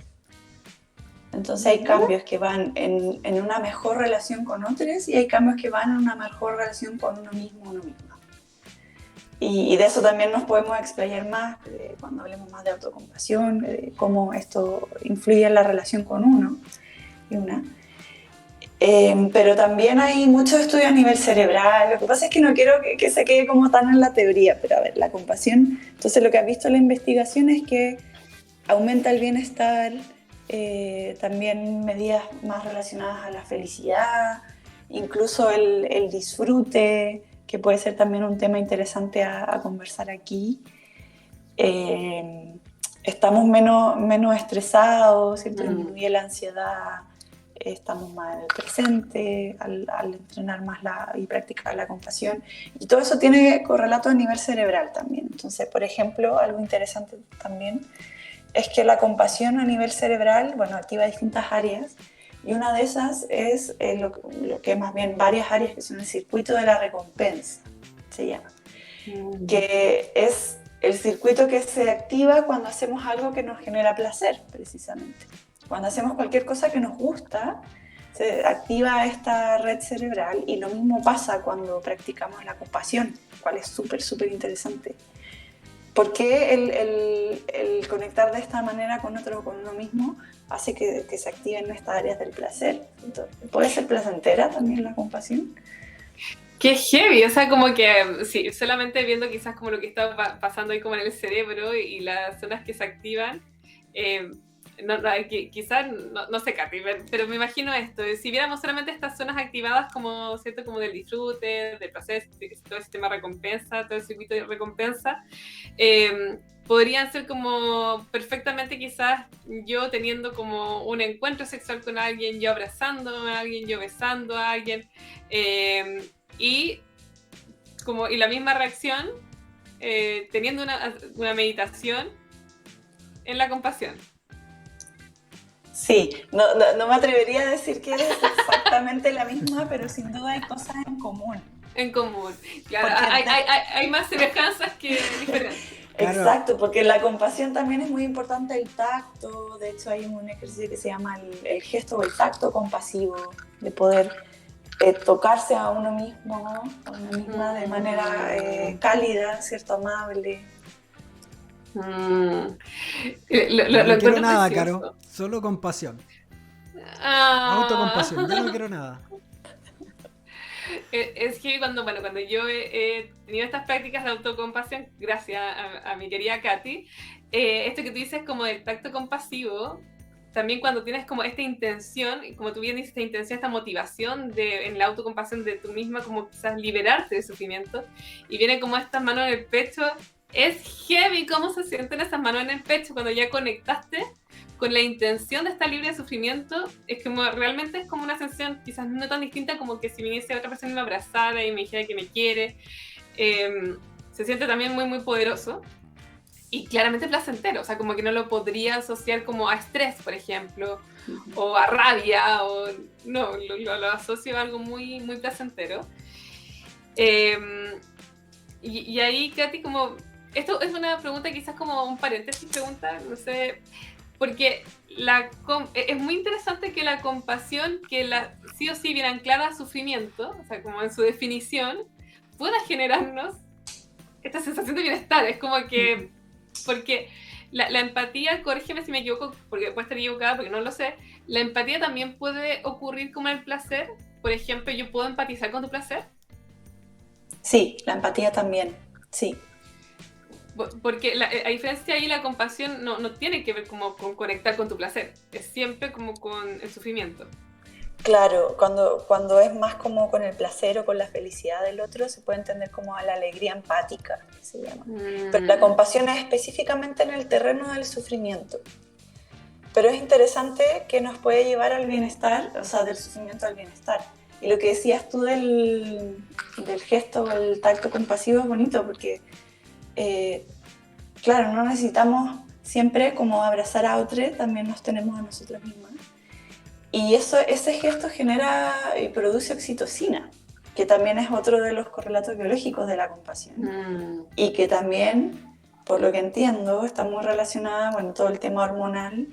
Entonces hay cambios que van en una mejor relación con otros y hay cambios que van en una mejor relación con uno misma. Y de eso también nos podemos explayar más cuando hablemos más de autocompasión, de cómo esto influye en la relación con uno y una. Pero también hay muchos estudios a nivel cerebral. Lo que pasa es que no quiero que se quede como tan en la teoría, pero a ver, la compasión, entonces lo que ha visto la investigación es que aumenta el bienestar también medidas más relacionadas a la felicidad, incluso el disfrute, que puede ser también un tema interesante a conversar aquí. Estamos menos estresados, ¿cierto? Disminuye la ansiedad, estamos más en el presente al entrenar más y practicar la compasión. Y todo eso tiene correlato a nivel cerebral también. Entonces, por ejemplo, algo interesante también es que la compasión a nivel cerebral, bueno, activa distintas áreas, y una de esas es lo que más bien varias áreas, que son el circuito de la recompensa, se llama, que es el circuito que se activa cuando hacemos algo que nos genera placer, precisamente. Cuando hacemos cualquier cosa que nos gusta, se activa esta red cerebral, y lo mismo pasa cuando practicamos la compasión, cual es súper, súper interesante. Porque el conectar de esta manera con otro, con uno mismo, hace que se activen estas áreas del placer. Entonces, ¿puede ser placentera también la compasión? Qué heavy, o sea, como que, sí, solamente viendo quizás como lo que está pasando ahí como en el cerebro y las zonas que se activan, quizás, no sé, Katy, pero me imagino esto, si viéramos solamente estas zonas activadas como, ¿cierto? Como del disfrute, del placer, todo el sistema de recompensa, todo el circuito de recompensa, podrían ser como perfectamente quizás yo teniendo como un encuentro sexual con alguien, yo abrazando a alguien, yo besando a alguien, y la misma reacción teniendo una meditación en la compasión. Sí, no me atrevería a decir que es exactamente la misma, pero sin duda hay cosas en común. En común, claro, hay más semejanzas que diferencias. Claro. Exacto, porque en la compasión también es muy importante el tacto. De hecho, hay un ejercicio que se llama el gesto o el tacto compasivo, de poder tocarse a uno mismo, a una misma de manera cálida, ¿cierto? Amable. No quiero nada, Caro, solo compasión. Autocompasión, ya no quiero nada. Es que cuando yo he tenido estas prácticas de autocompasión, gracias a mi querida Katy, esto que tú dices como del tacto compasivo, también cuando tienes como esta intención, como tú bien dices, esta intención, esta motivación en la autocompasión de tú misma, como quizás liberarte del sufrimiento, y viene como estas manos en el pecho, es heavy cómo se sienten esas manos en el pecho cuando ya conectaste con la intención de estar libre de sufrimiento. Es como, realmente es como una sensación quizás no tan distinta como que si viniese otra persona y me abrazara y me dijera que me quiere. Se siente también muy, muy poderoso y claramente placentero, o sea, como que no lo podría asociar como a estrés, por ejemplo, o a rabia, o no, lo asocio a algo muy, muy placentero. Y ahí, Katy, como, esto es una pregunta quizás como un paréntesis pregunta, no sé, porque es muy interesante que la compasión, que sí o sí viene anclada a sufrimiento, o sea, como en su definición, pueda generarnos esta sensación de bienestar. Es como que, porque la empatía, corrígeme si me equivoco, porque puede estar equivocada, porque no lo sé, la empatía también puede ocurrir como el placer. Por ejemplo, ¿yo puedo empatizar con tu placer? Sí, la empatía también, sí. Porque a diferencia ahí, la compasión no tiene que ver como con conectar con tu placer, es siempre como con el sufrimiento. Claro, cuando es más como con el placer o con la felicidad del otro, se puede entender como a la alegría empática, que se llama. Pero la compasión es específicamente en el terreno del sufrimiento. Pero es interesante que nos puede llevar al bienestar, o sea, del sufrimiento al bienestar. Y lo que decías tú del gesto o el tacto compasivo es bonito, porque claro, no necesitamos siempre como abrazar a otro, también nos tenemos a nosotros mismos. Y ese gesto genera y produce oxitocina, que también es otro de los correlatos biológicos de la compasión. Y que también, por lo que entiendo, está muy relacionada con todo el tema hormonal,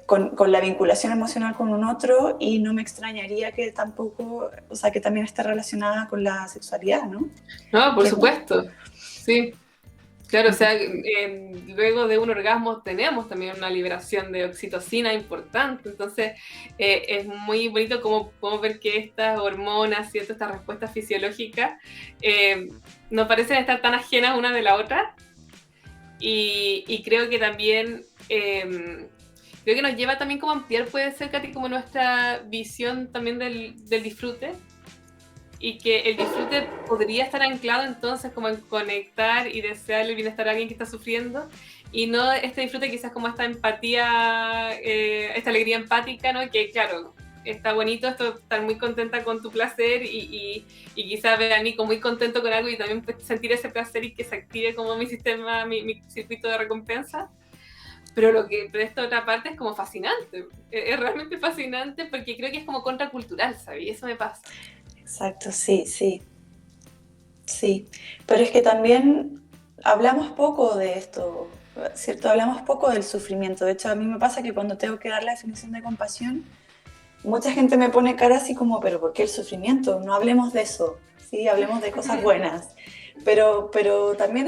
con la vinculación emocional con un otro, y no me extrañaría que tampoco, o sea, que también esté relacionada con la sexualidad, ¿no? No, por supuesto, sí. Claro, o sea, luego de un orgasmo tenemos también una liberación de oxitocina importante, entonces es muy bonito como podemos ver que estas hormonas, ¿cierto? Estas respuestas fisiológicas no parecen estar tan ajenas una de la otra, y creo que también creo que nos lleva también como a ampliar, puede ser, Katy, como nuestra visión también del disfrute, y que el disfrute podría estar anclado entonces como en conectar y desear el bienestar a alguien que está sufriendo, y no este disfrute quizás como esta empatía, esta alegría empática, ¿no? Que claro, está bonito esto, estar muy contenta con tu placer y quizás ver a Nico muy contento con algo y también sentir ese placer y que se active como mi sistema, mi circuito de recompensa. Pero esta otra parte es como fascinante, es realmente fascinante porque creo que es como contracultural, ¿sabes? Y eso me pasa. Exacto, sí, sí. Sí, pero es que también hablamos poco de esto, ¿cierto? Hablamos poco del sufrimiento. De hecho, a mí me pasa que cuando tengo que dar la definición de compasión, mucha gente me pone cara así como, pero ¿por qué el sufrimiento? No hablemos de eso, ¿sí? Hablemos de cosas buenas. Pero también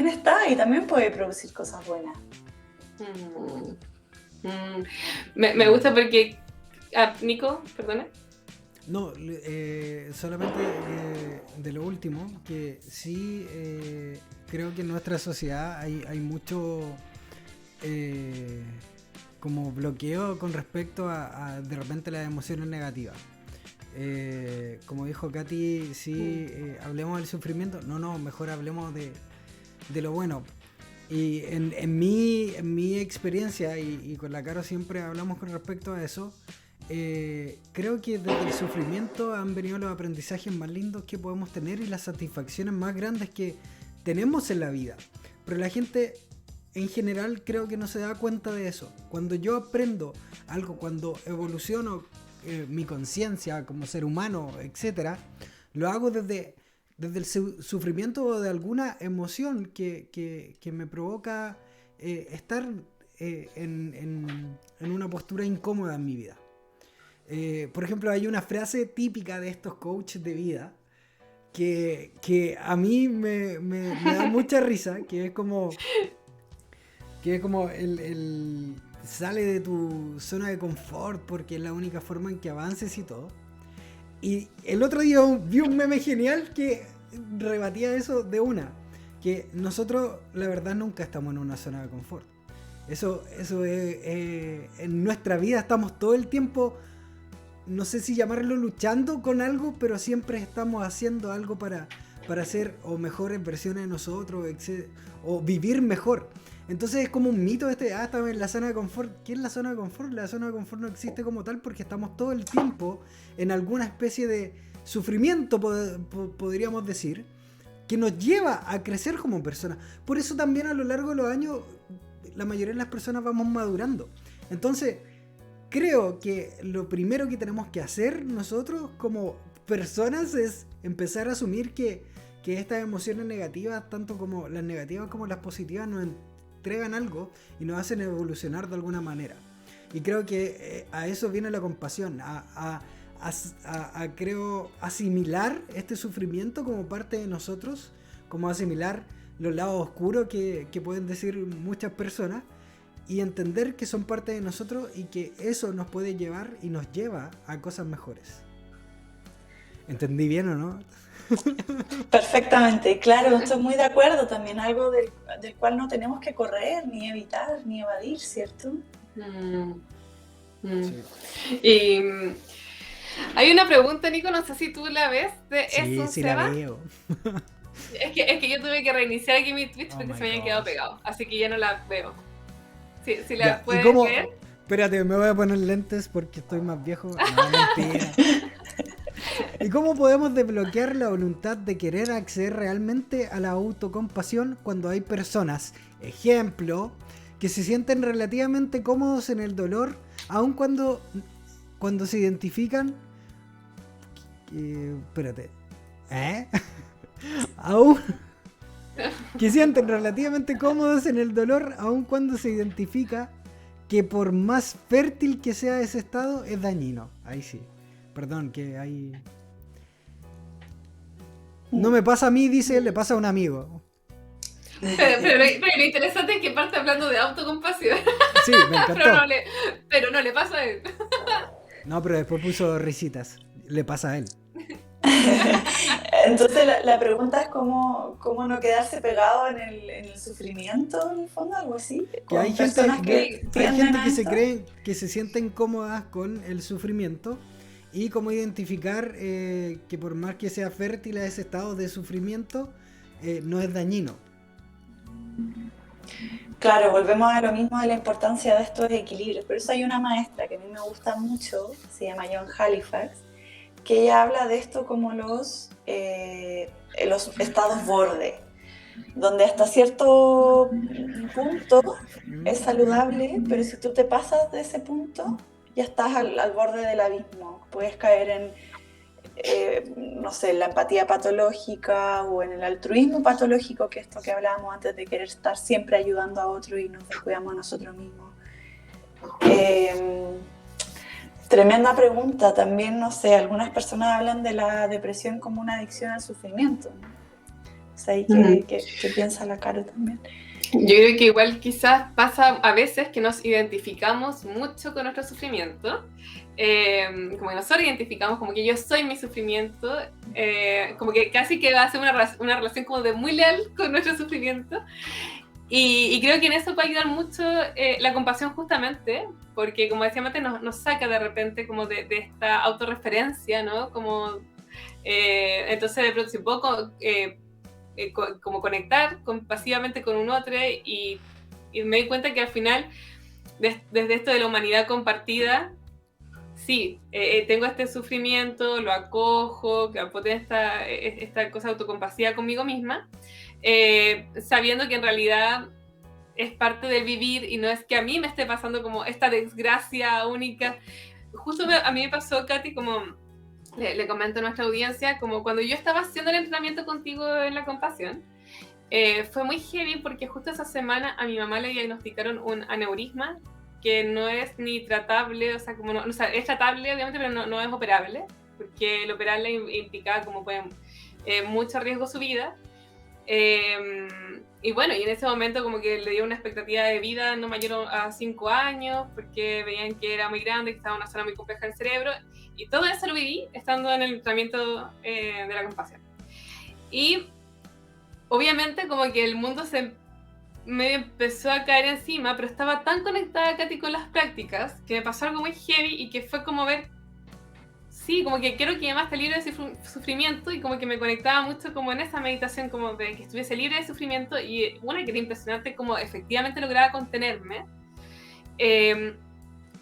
está y también puede producir cosas buenas. Me gusta porque... Nico, perdona. No, solamente de lo último, que sí creo que en nuestra sociedad hay mucho como bloqueo con respecto a de repente las emociones negativas. Como dijo Katy, sí, hablemos del sufrimiento. No, mejor hablemos de lo bueno. Y en mi experiencia, y con la Caro siempre hablamos con respecto a eso, creo que desde el sufrimiento han venido los aprendizajes más lindos que podemos tener y las satisfacciones más grandes que tenemos en la vida. Pero la gente en general creo que no se da cuenta de eso. Cuando yo aprendo algo, cuando evoluciono mi conciencia como ser humano, etc., lo hago desde el sufrimiento o de alguna emoción que me provoca estar en una postura incómoda en mi vida. Por ejemplo, hay una frase típica de estos coaches de vida que a mí me da mucha risa, que es como el sale de tu zona de confort porque es la única forma en que avances y todo. Y el otro día vi un meme genial que rebatía eso de una, que nosotros la verdad nunca estamos en una zona de confort. Eso es en nuestra vida estamos todo el tiempo, no sé si llamarlo luchando con algo, pero siempre estamos haciendo algo para ser o mejores versiones de nosotros, o vivir mejor. Entonces es como un mito estamos en la zona de confort. ¿Qué es la zona de confort? La zona de confort no existe como tal porque estamos todo el tiempo en alguna especie de sufrimiento, podríamos decir, que nos lleva a crecer como personas. Por eso también a lo largo de los años la mayoría de las personas vamos madurando. Entonces creo que lo primero que tenemos que hacer nosotros como personas es empezar a asumir que estas emociones negativas, tanto como las negativas como las positivas, nos entregan algo y nos hacen evolucionar de alguna manera. Y creo que a eso viene la compasión, creo asimilar este sufrimiento como parte de nosotros, como asimilar los lados oscuros que pueden decir muchas personas, y entender que son parte de nosotros y que eso nos puede llevar y nos lleva a cosas mejores. ¿Entendí bien o no? Perfectamente, claro, estoy muy de acuerdo. También algo del cual no tenemos que correr, ni evitar, ni evadir, ¿cierto? Sí. Y hay una pregunta, Nico, no sé si tú la ves, Sí, eso, sí Seba. la veo. Es que yo tuve que reiniciar aquí mi Twitch porque se me habían God. quedado pegados, así que ya no la veo. Si la Ya, puedes ¿y cómo? ver. Espérate, me voy a poner lentes porque estoy más viejo. No, mentira. ¿Y cómo podemos desbloquear la voluntad de querer acceder realmente a la autocompasión cuando hay personas, ejemplo, que se sienten relativamente cómodos en el dolor, aun cuando se identifican... espérate. Aún... que sienten relativamente cómodos en el dolor, aun cuando se identifica que por más fértil que sea ese estado, es dañino. Ahí sí. Perdón, que hay... No me pasa a mí, dice, le pasa a un amigo. Pero lo interesante es que parte hablando de autocompasión. Sí, me encantó. pero no le pasa a él. No, pero después puso risitas. Le pasa a él. Entonces la pregunta es cómo no quedarse pegado en el sufrimiento, en el fondo, algo así. Que hay Con personas que hay tienden gente a que se esto. cree, que se sienten cómodas con el sufrimiento y cómo identificar que por más que sea fértil a ese estado de sufrimiento, no es dañino. Claro, volvemos a lo mismo de la importancia de estos equilibrios. Por eso hay una maestra que a mí me gusta mucho, se llama John Halifax, que ella habla de esto como los estados borde, donde hasta cierto punto es saludable, pero si tú te pasas de ese punto, ya estás al borde del abismo. Puedes caer no sé, en la empatía patológica o en el altruismo patológico, que es esto que hablábamos antes de querer estar siempre ayudando a otro y nos descuidamos a nosotros mismos. Tremenda pregunta. También, no sé, algunas personas hablan de la depresión como una adicción al sufrimiento, ¿no? O sea, ¿qué piensa la Caro también? Yo creo que igual quizás pasa a veces que nos identificamos mucho con nuestro sufrimiento, como que nosotros identificamos como que yo soy mi sufrimiento, como que casi que va a ser una relación como de muy leal con nuestro sufrimiento, y creo que en eso puede ayudar mucho la compasión justamente, porque como decía antes, nos saca de repente como de esta autorreferencia, ¿no? Como, entonces de pronto si puedo como conectar compasivamente con un otro y me di cuenta que al final desde esto de la humanidad compartida, sí, tengo este sufrimiento, lo acojo, que puedo tener esta cosa autocompasiva conmigo misma, sabiendo que en realidad es parte del vivir y no es que a mí me esté pasando como esta desgracia única. Justo a mí me pasó, Katy, como le comento a nuestra audiencia, como cuando yo estaba haciendo el entrenamiento contigo en la compasión, fue muy heavy porque justo esa semana a mi mamá le diagnosticaron un aneurisma que no es ni tratable, o sea, como no, o sea, es tratable obviamente, pero no es operable, porque el operarle implicaba como mucho riesgo a su vida. Y bueno, y en ese momento como que le dio una expectativa de vida no mayor a 5 años, porque veían que era muy grande, que estaba en una zona muy compleja del cerebro, y todo eso lo viví estando en el entrenamiento de la compasión. Y obviamente como que el mundo me empezó a caer encima, pero estaba tan conectada, Katy, con las prácticas, que me pasó algo muy heavy y que fue como ver, sí, como que quiero que mi mamá esté libre de sufrimiento, y como que me conectaba mucho como en esa meditación, como de que estuviese libre de sufrimiento, y una que era impresionante como efectivamente lograba contenerme,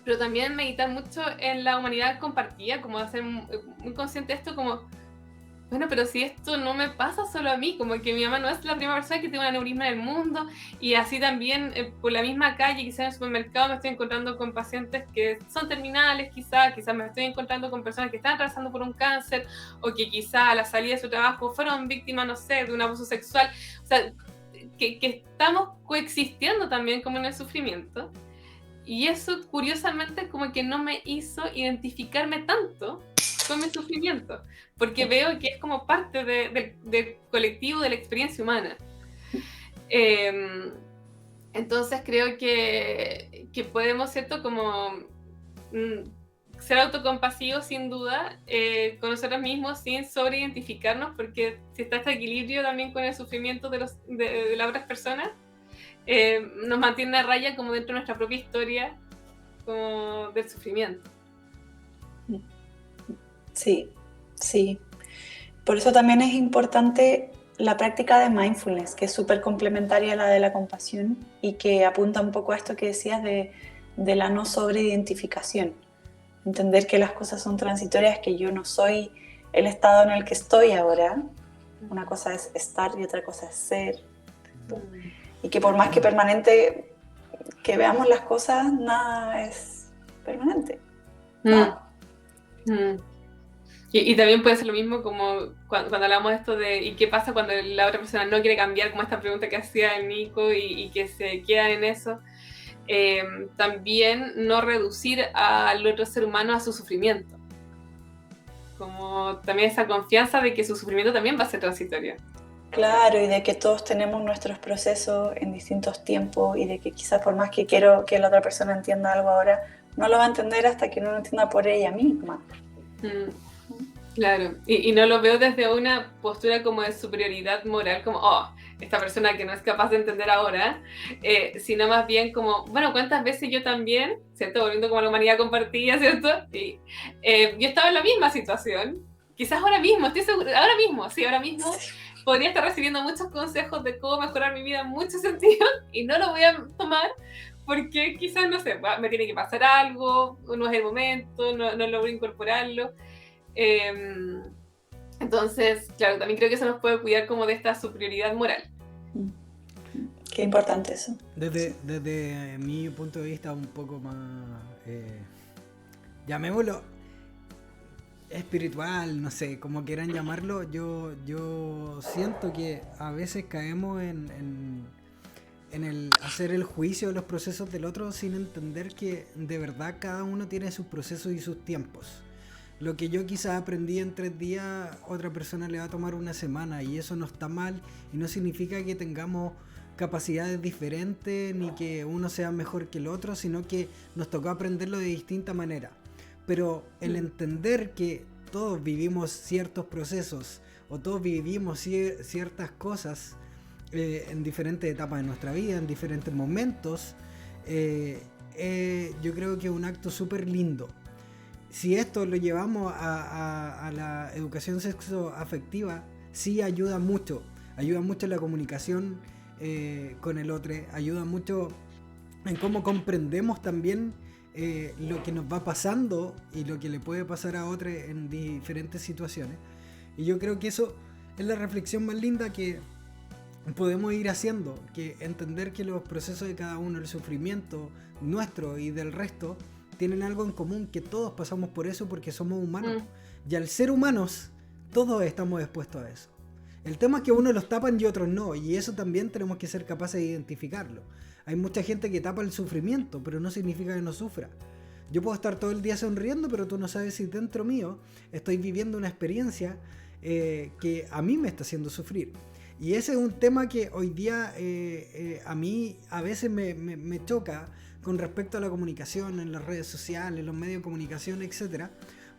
pero también meditar mucho en la humanidad compartida, como de ser muy consciente de esto, como, bueno, pero si esto no me pasa solo a mí, como que mi mamá no es la primera persona que tiene un aneurisma en el mundo, y así también por la misma calle, quizás en el supermercado me estoy encontrando con pacientes que son terminales, quizás me estoy encontrando con personas que están atravesando por un cáncer, o que quizás a la salida de su trabajo fueron víctimas, no sé, de un abuso sexual. O sea, que estamos coexistiendo también como en el sufrimiento, y eso curiosamente como que no me hizo identificarme tanto con mi sufrimiento, porque veo que es como parte del colectivo, de la experiencia humana. Entonces creo que podemos, ¿cierto? Como ser autocompasivos sin duda, con nosotros mismos sin sobreidentificarnos, porque si está este equilibrio también con el sufrimiento de las otras personas, nos mantiene a raya como dentro de nuestra propia historia como del sufrimiento. Sí, sí. Por eso también es importante la práctica de mindfulness, que es súper complementaria a la de la compasión y que apunta un poco a esto que decías de la no sobreidentificación. Entender que las cosas son transitorias, que yo no soy el estado en el que estoy ahora. Una cosa es estar y otra cosa es ser. Y que por más que permanente que veamos las cosas, nada es permanente. Nada. Y también puede ser lo mismo como cuando hablamos de esto de ¿y qué pasa cuando la otra persona no quiere cambiar? Como esta pregunta que hacía el Nico y que se quedan en eso. También no reducir al otro ser humano a su sufrimiento. Como también esa confianza de que su sufrimiento también va a ser transitorio. Claro, y de que todos tenemos nuestros procesos en distintos tiempos, y de que quizás por más que quiero que la otra persona entienda algo ahora, no lo va a entender hasta que no lo entienda por ella misma. Claro, y no lo veo desde una postura como de superioridad moral, como, oh, esta persona que no es capaz de entender ahora, sino más bien como, bueno, ¿cuántas veces yo también, ¿cierto? Volviendo como a la humanidad compartida, ¿cierto? Y yo estaba en la misma situación, quizás ahora mismo, estoy segura, ahora mismo podría estar recibiendo muchos consejos de cómo mejorar mi vida en muchos sentidos y no lo voy a tomar porque quizás, no sé, me tiene que pasar algo, no es el momento, no logro incorporarlo. Entonces, claro, también creo que eso nos puede cuidar como de esta superioridad moral. Qué importante eso. Desde mi punto de vista un poco más, llamémoslo espiritual, no sé, como quieran llamarlo, yo siento que a veces caemos en el hacer el juicio de los procesos del otro sin entender que de verdad cada uno tiene sus procesos y sus tiempos. Lo que yo quizás aprendí en 3 días, otra persona le va a tomar una semana, y eso no está mal y no significa que tengamos capacidades diferentes ni que uno sea mejor que el otro, sino que nos tocó aprenderlo de distinta manera. Pero el entender que todos vivimos ciertos procesos o todos vivimos ciertas cosas en diferentes etapas de nuestra vida, en diferentes momentos, yo creo que es un acto súper lindo. Si esto lo llevamos a la educación sexoafectiva, sí ayuda mucho la comunicación con el otro, ayuda mucho en cómo comprendemos también lo que nos va pasando y lo que le puede pasar a otro en diferentes situaciones. Y yo creo que eso es la reflexión más linda que podemos ir haciendo, que entender que los procesos de cada uno, el sufrimiento nuestro y del resto, tienen algo en común, que todos pasamos por eso porque somos humanos. Y al ser humanos, todos estamos expuestos a eso. El tema es que unos los tapan y otros no, y eso también tenemos que ser capaces de identificarlo. Hay mucha gente que tapa el sufrimiento, pero no significa que no sufra. Yo puedo estar todo el día sonriendo, pero tú no sabes si dentro mío estoy viviendo una experiencia que a mí me está haciendo sufrir. Y ese es un tema que hoy día a mí a veces me choca con respecto a la comunicación en las redes sociales, los medios de comunicación, etc.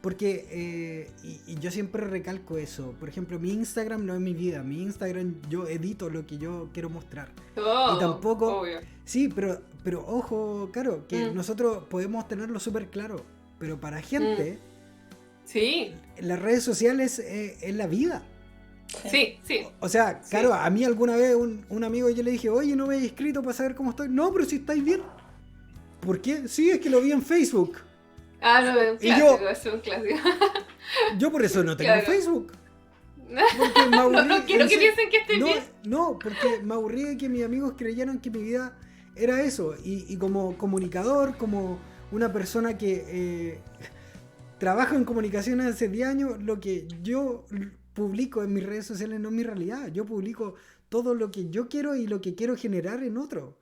Porque, y yo siempre recalco eso, por ejemplo, mi Instagram no es mi vida, mi Instagram yo edito lo que yo quiero mostrar. Y tampoco... Obvio. Sí, pero ojo, claro, que nosotros podemos tenerlo súper claro, pero para gente, sí, las redes sociales es la vida. Sí. O sea, claro, a mí alguna vez un amigo yo le dije, oye, no me he inscrito para saber cómo estoy. No, pero si estáis bien. ¿Por qué? Sí, es que lo vi en Facebook. Ah, no, es un clásico, es un clásico. Yo por eso no tengo Facebook. Porque me aburrí, no quiero que piensen que estoy bien. No, porque me aburrí de que mis amigos creyeran que mi vida era eso. Y como comunicador, como una persona que trabaja en comunicación hace 10 años, lo que yo publico en mis redes sociales no es mi realidad. Yo publico todo lo que yo quiero y lo que quiero generar en otro.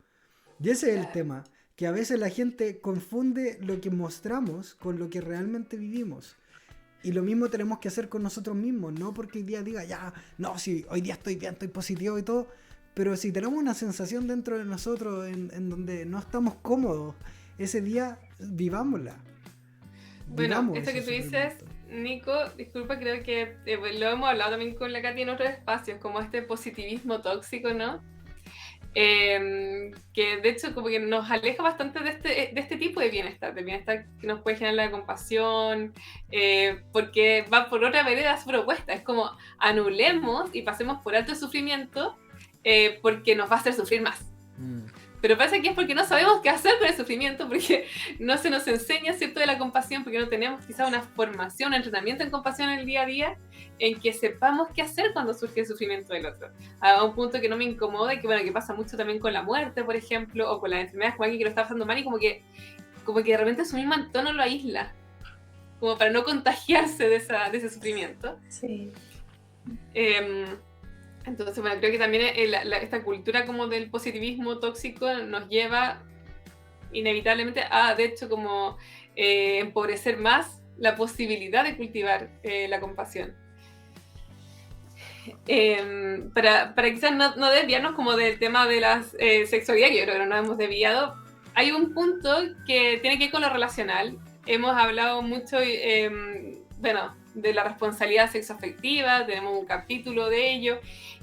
Y ese es el tema, que a veces la gente confunde lo que mostramos con lo que realmente vivimos. Y lo mismo tenemos que hacer con nosotros mismos, no porque hoy día diga, ya, no, si hoy día estoy bien, estoy positivo y todo, pero si tenemos una sensación dentro de nosotros en donde no estamos cómodos, ese día vivámosla. Bueno, esto que tú dices, Nico, disculpa, creo que lo hemos hablado también con la Katy en otros espacios, como este positivismo tóxico, ¿no? Que de hecho como que nos aleja bastante de este tipo de bienestar que nos puede generar la compasión, porque va por otra vereda su propuesta, es como anulemos y pasemos por alto el sufrimiento porque nos va a hacer sufrir más. Pero parece que es porque no sabemos qué hacer con el sufrimiento, porque no se nos enseña, ¿cierto?, de la compasión, porque no tenemos quizá una formación, un entrenamiento en compasión en el día a día, en que sepamos qué hacer cuando surge el sufrimiento del otro. A un punto que no me incomoda y que, bueno, que pasa mucho también con la muerte, por ejemplo, o con las enfermedades, con alguien que lo está pasando mal y como que de repente su mismo entorno lo aísla, como para no contagiarse de ese sufrimiento. Sí. Entonces, bueno, creo que también esta cultura como del positivismo tóxico nos lleva inevitablemente a, de hecho, como empobrecer más la posibilidad de cultivar la compasión. Para quizás no desviarnos como del tema de la sexualidad, que yo creo que no nos hemos desviado, hay un punto que tiene que ver con lo relacional. Hemos hablado mucho, bueno, de la responsabilidad sexoafectiva, tenemos un capítulo de ello,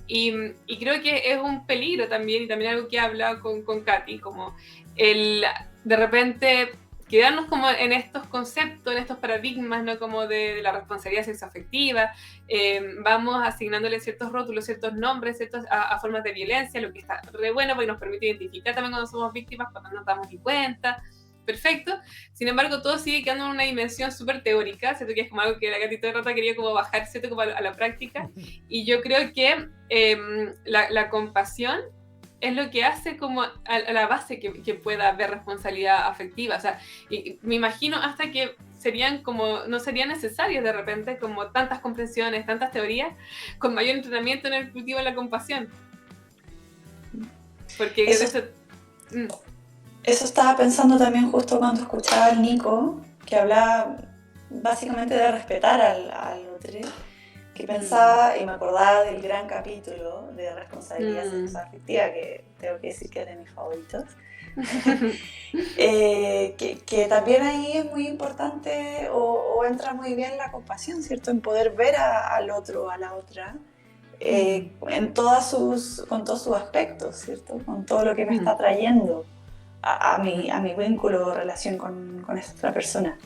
y creo que es un peligro también, y también algo que he hablado con Katy, como el de repente quedarnos como en estos conceptos, en estos paradigmas, ¿no? Como de la responsabilidad sexoafectiva, vamos asignándole ciertos rótulos, ciertos nombres, a formas de violencia, lo que está re bueno porque nos permite identificar también cuando somos víctimas, cuando nos damos ni cuenta. Perfecto. Sin embargo, todo sigue quedando en una dimensión súper teórica, ¿cierto? Que es como algo que la Katy todo el rato quería como bajar, ¿cierto? Como a la práctica. Y yo creo que la compasión es lo que hace como a la base que pueda haber responsabilidad afectiva. O sea, y me imagino hasta que no serían necesarias de repente como tantas comprensiones, tantas teorías, con mayor entrenamiento en el cultivo de la compasión. Porque eso estaba pensando también justo cuando escuchaba al Nico, que hablaba básicamente de respetar al otro, que pensaba y me acordaba del gran capítulo de responsabilidad sexoafectiva, que tengo que decir que es de mis favoritos, que también ahí es muy importante o entra muy bien la compasión, ¿cierto? En poder ver al otro, a la otra, con todos sus aspectos, ¿cierto? Con todo lo que me está trayendo a mi vínculo o relación con esta otra persona.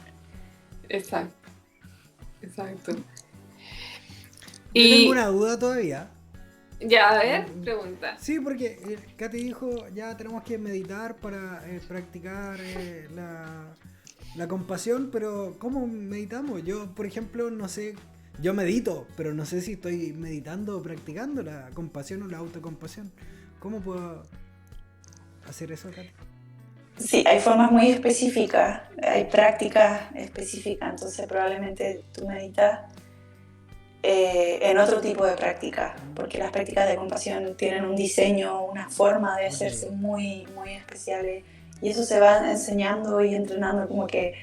Exacto. Yo tengo una duda todavía. Ya, a ver, pregunta. Sí, porque Katy dijo, ya tenemos que meditar para practicar la compasión, pero ¿cómo meditamos? Yo, por ejemplo, no sé, yo medito, pero no sé si estoy meditando o practicando la compasión o la autocompasión. ¿Cómo puedo hacer eso, Katy? Sí, hay formas muy específicas, hay prácticas específicas, entonces probablemente tú meditas en otro tipo de práctica, porque las prácticas de compasión tienen un diseño, una forma de hacerse muy, muy especiales, y eso se va enseñando y entrenando, como que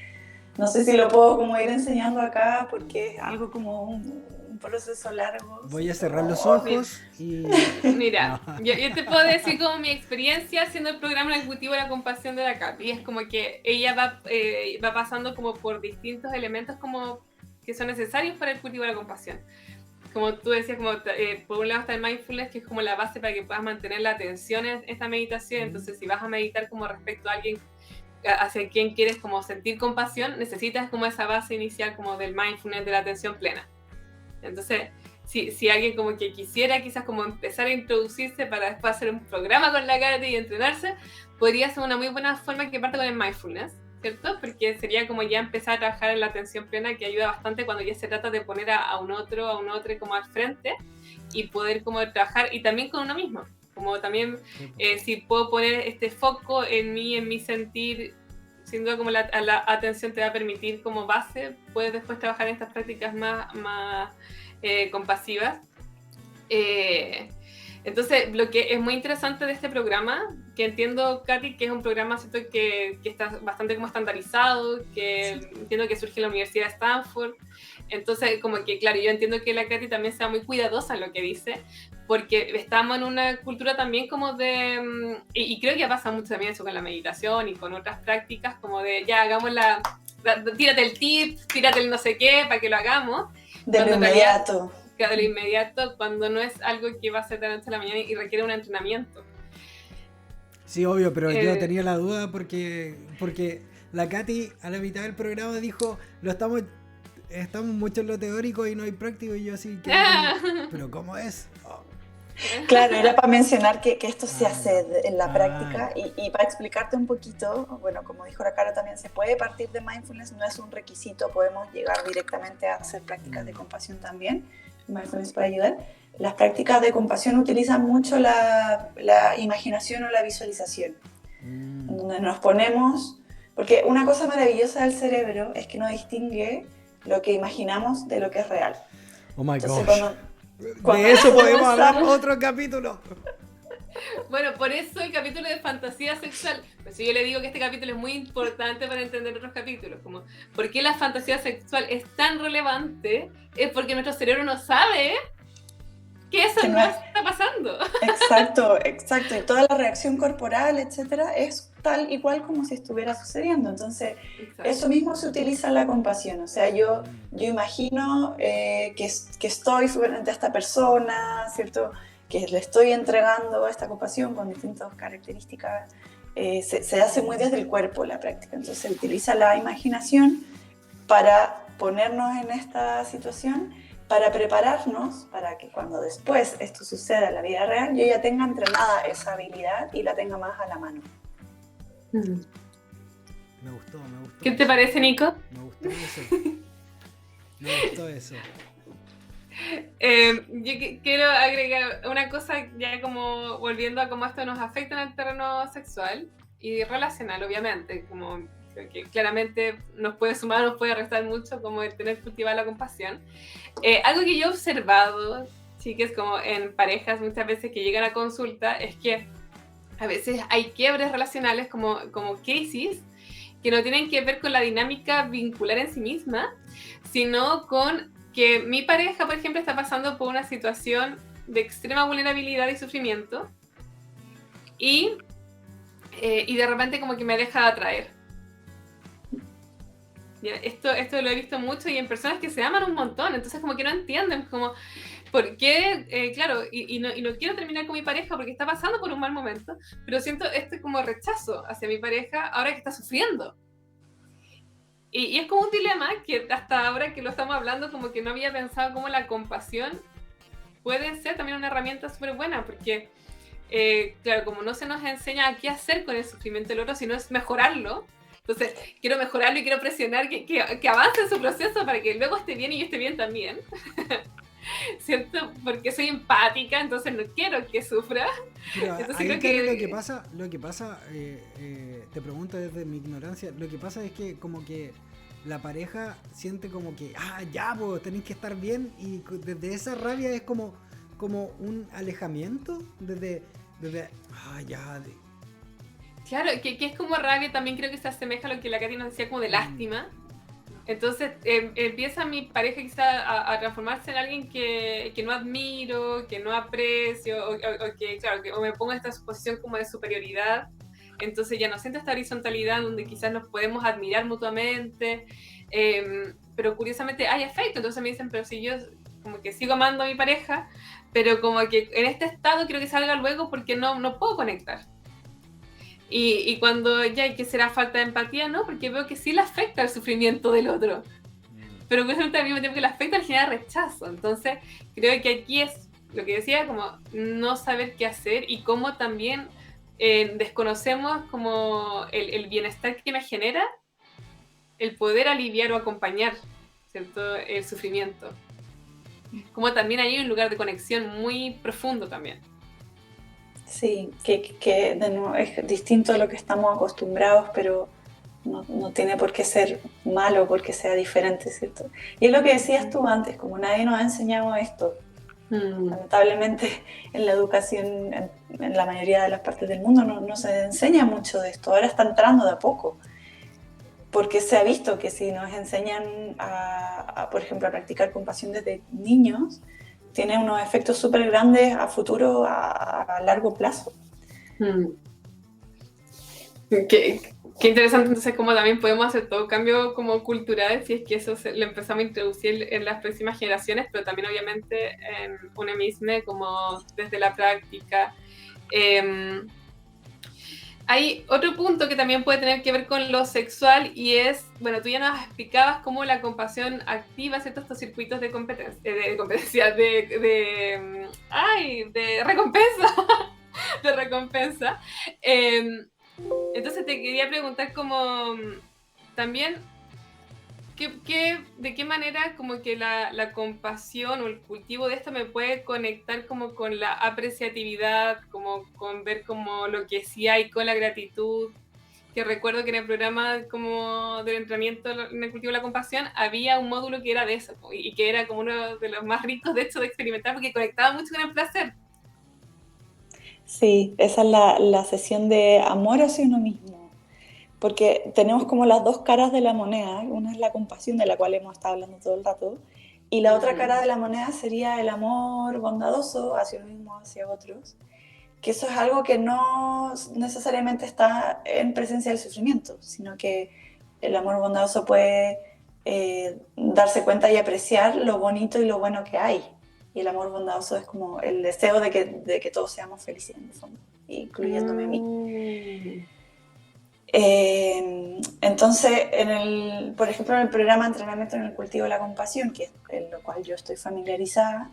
no sé si lo puedo como ir enseñando acá, porque es algo como un proceso largo. Voy a cerrar los ojos y... Mira, yo te puedo decir como mi experiencia haciendo el programa ejecutivo de la compasión de la Katy, es como que ella va pasando como por distintos elementos como que son necesarios para el cultivo de la compasión. Como tú decías, como, por un lado está el mindfulness, que es como la base para que puedas mantener la atención en esta meditación. Entonces, si vas a meditar como respecto a alguien hacia quien quieres como sentir compasión, necesitas como esa base inicial como del mindfulness, de la atención plena. Entonces, si alguien como que quisiera quizás como empezar a introducirse para después hacer un programa con la Katy y entrenarse, podría ser una muy buena forma que parte con el mindfulness, ¿cierto? Porque sería como ya empezar a trabajar en la atención plena, que ayuda bastante cuando ya se trata de poner a un otro como al frente y poder como trabajar, y también con uno mismo, como también si puedo poner este foco en mi sentir, sin duda como la atención te va a permitir como base, puedes después trabajar en estas prácticas más compasivas. Entonces, lo que es muy interesante de este programa, que entiendo, Katy, que es un programa, ¿cierto?, que está bastante como estandarizado, que entiendo que surge en la Universidad de Stanford. Entonces, como que, claro, yo entiendo que la Katy también sea muy cuidadosa en lo que dice, porque estamos en una cultura también como de... Y creo que pasa mucho también eso con la meditación y con otras prácticas, como de, ya, hagamos tírate el tip, tírate el no sé qué, para que lo hagamos. De lo inmediato. De lo inmediato, cuando no es algo que va a ser de la noche a la mañana y requiere un entrenamiento. Sí, obvio, pero yo tenía la duda porque la Katy a la mitad del programa dijo, estamos mucho en lo teórico y no hay práctico, y yo así, ¿pero cómo es? Oh. Claro, era para mencionar que esto se hace en la práctica y para explicarte un poquito, bueno, como dijo la Cara también, se puede partir de mindfulness, no es un requisito, podemos llegar directamente a hacer prácticas de compasión también. Mindfulness puede ayudar. Las prácticas de compasión utilizan mucho la imaginación o la visualización, donde nos ponemos, porque una cosa maravillosa del cerebro es que no distingue lo que imaginamos de lo que es real. Oh my Entonces, gosh. De eso podemos hablar otro capítulo. Bueno, por eso el capítulo de fantasía sexual, pues yo le digo que este capítulo es muy importante para entender otros capítulos, como ¿por qué la fantasía sexual es tan relevante? Es porque nuestro cerebro no sabe que eso que no no es, está pasando. exacto, exacto, y toda la reacción corporal, etcétera, es tal y cual como si estuviera sucediendo. Entonces, Exacto. eso mismo se utiliza en la compasión. O sea, yo imagino que estoy frente a esta persona, ¿cierto? Que le estoy entregando esta compasión con distintas características. Se hace muy desde el cuerpo la práctica. Entonces, se utiliza la imaginación para ponernos en esta situación, para prepararnos para que cuando después esto suceda en la vida real, yo ya tenga entrenada esa habilidad y la tenga más a la mano. Me gustó. ¿Qué te parece, Nico? Me gustó eso. Me gustó eso. Yo quiero agregar una cosa, ya como volviendo a cómo esto nos afecta en el terreno sexual y relacional, obviamente, como creo que claramente nos puede sumar, nos puede restar mucho, como el tener cultivada la compasión. Algo que yo he observado, chicas, como en parejas muchas veces que llegan a consulta, es que a veces hay quiebres relacionales como crisis que no tienen que ver con la dinámica vincular en sí misma, sino con que mi pareja, por ejemplo, está pasando por una situación de extrema vulnerabilidad y sufrimiento y de repente como que me deja de atraer. ¿Ya? Esto lo he visto mucho y en personas que se aman un montón, entonces como que no entienden como por qué, claro, y no quiero terminar con mi pareja porque está pasando por un mal momento, pero siento como rechazo hacia mi pareja ahora que está sufriendo. Y es como un dilema que hasta ahora que lo estamos hablando como que no había pensado cómo la compasión puede ser también una herramienta súper buena, porque claro, como no se nos enseña a qué hacer con el sufrimiento del otro, sino es mejorarlo. Entonces, quiero mejorarlo y quiero presionar que avance en su proceso para que luego esté bien y yo esté bien también. ¿Cierto? Porque soy empática, entonces no quiero que sufra. Pero Entonces ahí, creo claro, que... lo que pasa, te pregunto desde mi ignorancia, lo que pasa es que como que la pareja siente como que, ya, pues tenéis que estar bien, y desde esa rabia es como un alejamiento, desde ya. Claro, que es como rabia, también creo que se asemeja a lo que la Katy nos decía como de lástima. Entonces empieza mi pareja quizá a transformarse en alguien que no admiro, que no aprecio, o que, claro, o me pongo en esta posición como de superioridad. Entonces ya no siento esta horizontalidad donde quizás nos podemos admirar mutuamente, pero curiosamente hay afecto. Entonces me dicen, pero si yo como que sigo amando a mi pareja, pero como que en este estado quiero que salga luego porque no puedo conectar. Y cuando ya, ¿qué será falta de empatía? No, porque veo que sí le afecta el sufrimiento del otro. Pero al mismo tiempo que le afecta, le genera rechazo. Entonces, creo que aquí es lo que decía, como no saber qué hacer y cómo también desconocemos como el bienestar que me genera el poder aliviar o acompañar, ¿cierto? El sufrimiento. Como también hay un lugar de conexión muy profundo también. Sí, que de nuevo es distinto a lo que estamos acostumbrados, pero no tiene por qué ser malo porque sea diferente, ¿cierto? Y es lo que decías tú antes, como nadie nos ha enseñado esto. Lamentablemente en la educación, en la mayoría de las partes del mundo, no se enseña mucho de esto. Ahora está entrando de a poco, porque se ha visto que si nos enseñan por ejemplo, a practicar compasión desde niños, tiene unos efectos súper grandes a futuro, a largo plazo. Qué interesante, entonces, cómo también podemos hacer todo cambio como cultural, si es que eso lo empezamos a introducir en las próximas generaciones, pero también obviamente en uno mismo, como desde la práctica. Hay otro punto que también puede tener que ver con lo sexual y es, bueno, tú ya nos explicabas cómo la compasión activa estos circuitos de competencia, de recompensa, de recompensa. Entonces te quería preguntar como también de qué manera como que la compasión o el cultivo de esto me puede conectar como con la apreciatividad, como con ver como lo que sí hay, con la gratitud. Que recuerdo que en el programa como del entrenamiento en el cultivo de la compasión había un módulo que era de eso y que era como uno de los más ricos de hecho de experimentar porque conectaba mucho con el placer. Sí, esa es la sesión de amor hacia uno mismo. Porque tenemos como las dos caras de la moneda. Una es la compasión, de la cual hemos estado hablando todo el rato, Y la otra cara de la moneda sería el amor bondadoso hacia uno mismo, hacia otros, que eso es algo que no necesariamente está en presencia del sufrimiento, sino que el amor bondadoso puede darse cuenta y apreciar lo bonito y lo bueno que hay. Y el amor bondadoso es como el deseo de que todos seamos felices en el fondo, incluyéndome a mí. Entonces, por ejemplo, en el programa Entrenamiento en el Cultivo de la Compasión, que es en lo cual yo estoy familiarizada,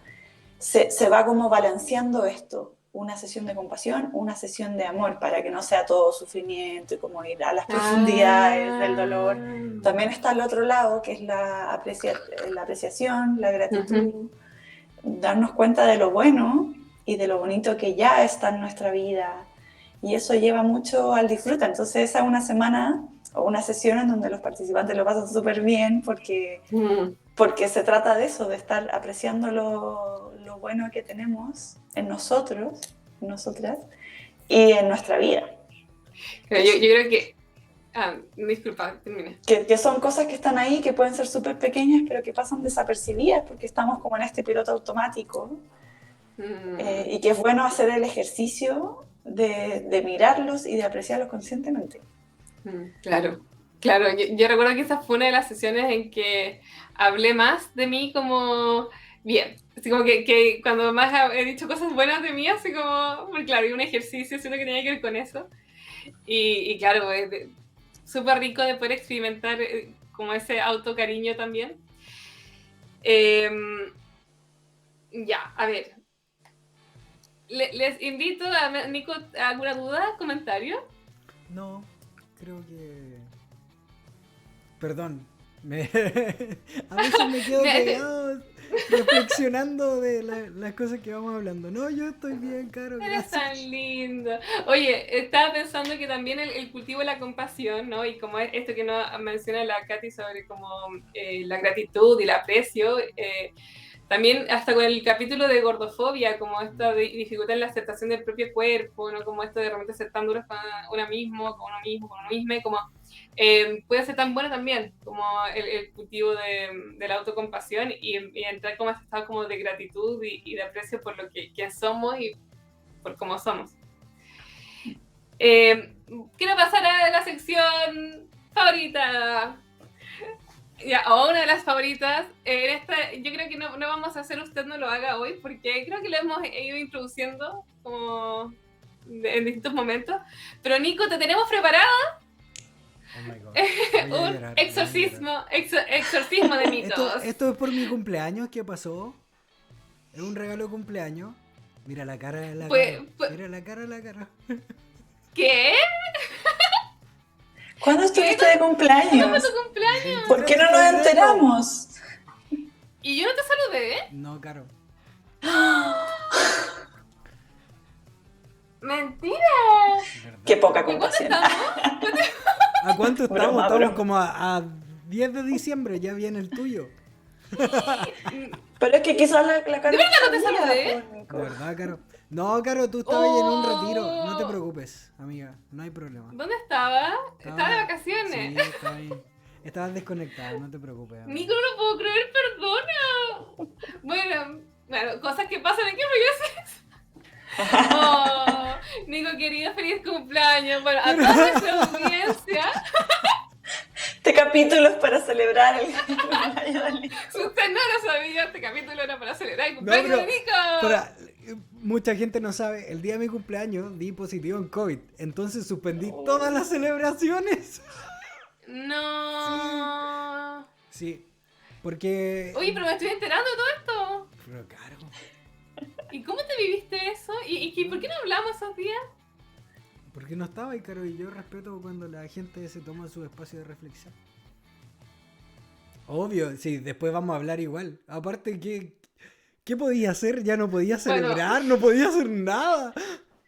se va como balanceando esto, una sesión de compasión, una sesión de amor, para que no sea todo sufrimiento y como ir a las profundidades del dolor. También está el otro lado, que es la apreciación, la gratitud, darnos cuenta de lo bueno y de lo bonito que ya está en nuestra vida. Y eso lleva mucho al disfrute. Entonces esa es una semana o una sesión en donde los participantes lo pasan súper bien porque se trata de eso, de estar apreciando lo bueno que tenemos en nosotros, en nosotras y en nuestra vida. Pero yo creo que... disculpa, termina. Que son cosas que están ahí, que pueden ser súper pequeñas, pero que pasan desapercibidas porque estamos como en este piloto automático. Y que es bueno hacer el ejercicio de mirarlos y de apreciarlos conscientemente. Claro. Yo recuerdo que esa fue una de las sesiones en que hablé más de mí como bien. Así como que cuando más he dicho cosas buenas de mí, así como, porque claro, hay un ejercicio, siento que tenía que ver con eso. Y claro, es súper rico de poder experimentar como ese autocariño también. Ya, a ver. Les invito a Nico, ¿alguna duda, comentario? No, creo que... Perdón. A veces me quedo pegado reflexionando de las cosas que vamos hablando. No, yo estoy bien, Caro, Eres gracias. tan lindo. Oye, estaba pensando que también el cultivo de la compasión, ¿no? Y como esto que nos menciona la Katy sobre como la gratitud y el aprecio, también hasta con el capítulo de gordofobia, como esta dificultad en la aceptación del propio cuerpo, ¿no? Como esto de repente ser tan duros con uno mismo, con uno mismo, como puede ser tan bueno también, como el cultivo de la autocompasión y entrar como a ese estado como de gratitud y de aprecio por lo que somos y por cómo somos. Quiero pasar a la sección favorita. Ya, o una de las favoritas. En esta, yo creo que no vamos a hacer usted no lo haga hoy, porque creo que lo hemos ido introduciendo como en distintos momentos. Pero Nico, te tenemos preparado Oh my God. un exorcismo de mitos. Esto es por mi cumpleaños, ¿qué pasó? Es un regalo de cumpleaños. Mira la cara de la cara. Mira la cara de la cara. ¿Qué? ¿Cuándo estuviste de cumpleaños? ¿Cuándo fue tu cumpleaños? ¿Por qué no nos enteramos? ¿Y yo no te saludé? No, Caro. ¡Mentira! Qué poca ¿Y cuándo compasión. estamos? ¿A cuánto estamos? Broma, Estamos broma. como a 10 de diciembre, ya viene el tuyo. Pero es que quizás la cara... ¿De verdad no te saludé? ¿De verdad, Caro? No, Caro, tú estabas en un retiro. No te preocupes, amiga. No hay problema. ¿Dónde estaba? Estaba de vacaciones. Sí, estaba ahí. Estabas desconectado, no te preocupes. amiga. Nico, no lo puedo creer, perdona. Bueno, cosas que pasan en que regreses. Oh, Nico, querido, feliz cumpleaños. Bueno, a toda nuestra audiencia, Este capítulo es para celebrar el cumpleaños de Nico. si usted no lo sabía, este capítulo era para celebrar el cumpleaños de Nico. Mucha gente no sabe, el día de mi cumpleaños di positivo en COVID, entonces suspendí todas las celebraciones. No. Sí, porque... Oye, pero me estoy enterando de todo esto. Pero Caro, ¿Y cómo te viviste eso? ¿Y por qué no hablamos esos días? porque no estaba ahí, Caro, y yo respeto cuando la gente se toma su espacio de reflexión. Obvio, sí, después vamos a hablar igual. Aparte, ¿qué podía hacer? Ya no podía celebrar, no podía hacer nada.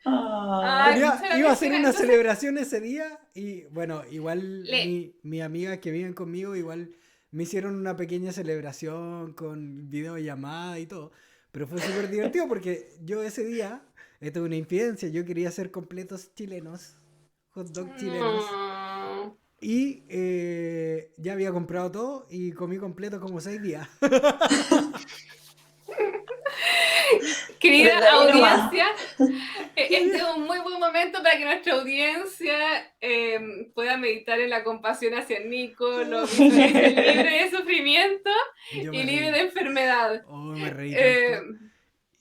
Iba a hacer una celebración ese día y bueno, igual mis amigas que viven conmigo igual me hicieron una pequeña celebración con videollamada y todo. Pero fue súper divertido porque yo ese día, esto es una infidencia, yo quería hacer completos chilenos, hot dog chilenos. No. Y ya había comprado todo y comí completo como 6 días. Querida Desde ahí nomás. audiencia, este es un muy buen momento para que nuestra audiencia pueda meditar en la compasión hacia Nico, lo visualice libre de sufrimiento Yo y me libre reí. de enfermedad. Oh, me reí Eh, tanto.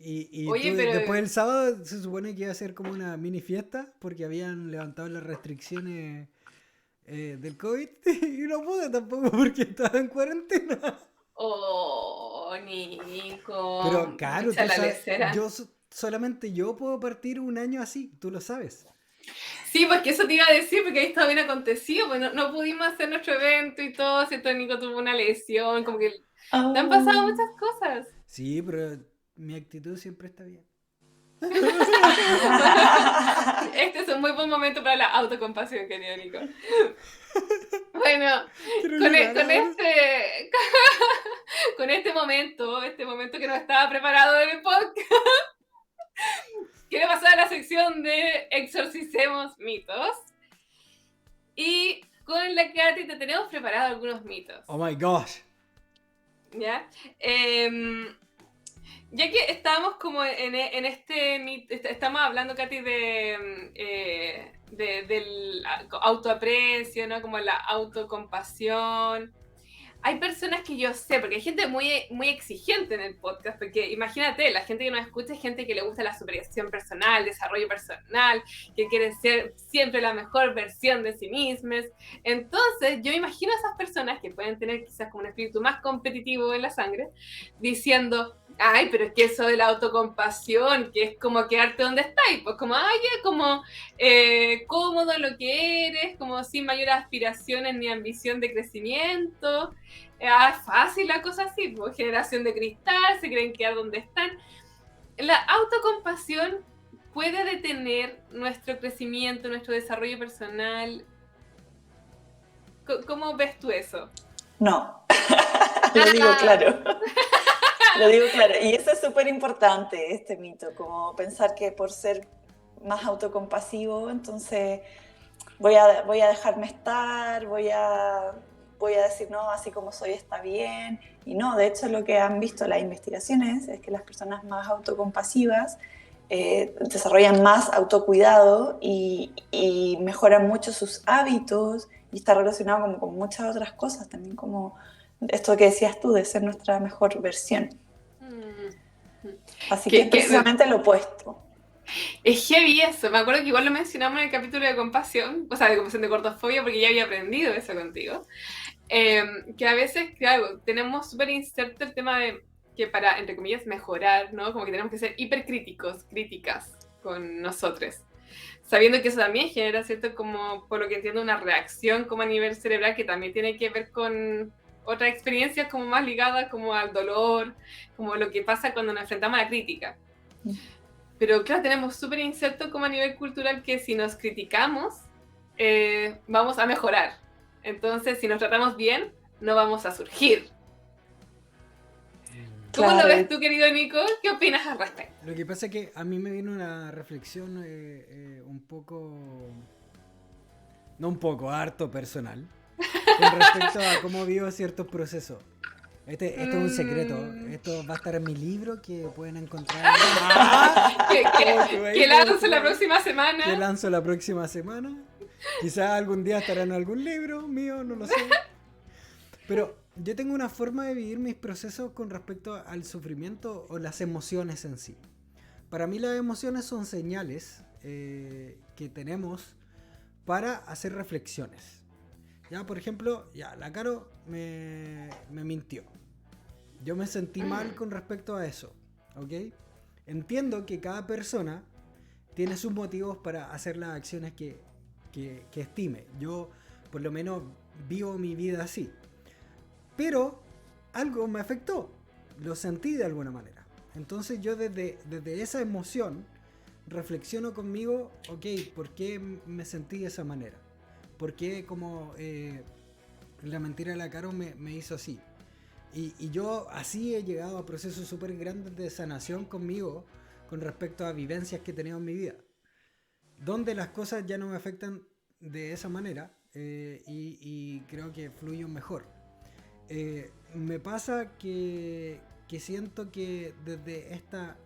Y tú, oye, después pero del sábado se supone que iba a ser como una mini fiesta porque habían levantado las restricciones del COVID y no pude tampoco porque estaba en cuarentena. oh, Nico, Pero claro, mucha tú la sabes, lecera. solamente yo puedo partir un año así, tú lo sabes. Sí, pues que eso te iba a decir, porque ahí estaba bien acontecido, pues no pudimos hacer nuestro evento y todo, ¿cierto? Nico tuvo una lesión, como que te han pasado Oh. muchas cosas. Sí, pero mi actitud siempre está bien. Este es un muy buen momento para la autocompasión, querido Nico. Bueno, Quiero con, llorar con ahora. con este momento que no estaba preparado en el podcast, quiero pasar a la sección de exorcicemos mitos. Y con la Katy te tenemos preparado algunos mitos. Oh my gosh. ¿Ya? Ya que estábamos como en este mito, estamos hablando, Katy, del autoaprecio, ¿no? Como la autocompasión. Hay personas que yo sé, porque hay gente muy exigente en el podcast, porque imagínate, la gente que nos escucha es gente que le gusta la superación personal, desarrollo personal, que quiere ser siempre la mejor versión de sí mismas. Entonces, yo imagino a esas personas que pueden tener quizás como un espíritu más competitivo en la sangre, diciendo, ay, pero es que eso de la autocompasión, que es como quedarte donde estáis, pues como, ay, ya, como cómodo en lo que eres, como sin mayores aspiraciones ni ambición de crecimiento. Es fácil la cosa así, pues, generación de cristal, se creen quedar donde están. La autocompasión puede detener nuestro crecimiento, nuestro desarrollo personal. ¿Cómo ves tú eso? No, lo digo claro. Lo digo claro. Y eso es súper importante, este mito, como pensar que por ser más autocompasivo, entonces voy a dejarme estar, voy a decir, no, así como soy está bien. Y no, de hecho lo que han visto las investigaciones es que las personas más autocompasivas desarrollan más autocuidado y mejoran mucho sus hábitos y está relacionado como con muchas otras cosas, también como esto que decías tú, de ser nuestra mejor versión. Así que es precisamente lo opuesto. Es heavy eso, me acuerdo que igual lo mencionamos en el capítulo de compasión, o sea, de compasión de cortofobia, porque ya había aprendido eso contigo, que a veces, claro, tenemos súper inserto el tema de que para, entre comillas, mejorar, ¿no? Como que tenemos que ser hipercríticos, críticas con nosotros, sabiendo que eso también genera, ¿cierto? Como, por lo que entiendo, una reacción como a nivel cerebral que también tiene que ver con otras experiencias como más ligadas como al dolor, como lo que pasa cuando nos enfrentamos a la crítica. Pero claro, tenemos súper inserto como a nivel cultural que si nos criticamos, vamos a mejorar. Entonces, si nos tratamos bien, no vamos a surgir. ¿Cómo Claro. lo ves tú, querido Nico? ¿Qué opinas al respecto? Lo que pasa es que a mí me viene una reflexión un poco, no un poco, harto personal, con respecto a cómo vivo ciertos procesos. Esto es un secreto. Esto va a estar en mi libro que pueden encontrar. Que lanzo la próxima semana. Que lanzo la próxima semana. Quizás algún día estará en algún libro mío, no lo sé. Pero yo tengo una forma de vivir mis procesos con respecto al sufrimiento o las emociones en sí. Para mí las emociones son señales que tenemos para hacer reflexiones. Ya, por ejemplo, ya, la Caro me mintió. Yo me sentí mal con respecto a eso, ¿ok? Entiendo que cada persona tiene sus motivos para hacer las acciones que estime. Yo, por lo menos, vivo mi vida así. Pero algo me afectó. Lo sentí de alguna manera. Entonces yo desde esa emoción reflexiono conmigo, ok, ¿por qué me sentí de esa manera? ¿Por qué como la mentira de la Caro me hizo así? Y yo así he llegado a procesos súper grandes de sanación conmigo con respecto a vivencias que he tenido en mi vida. Donde las cosas ya no me afectan de esa manera. y creo que fluyo mejor. Me pasa que siento que desde esta...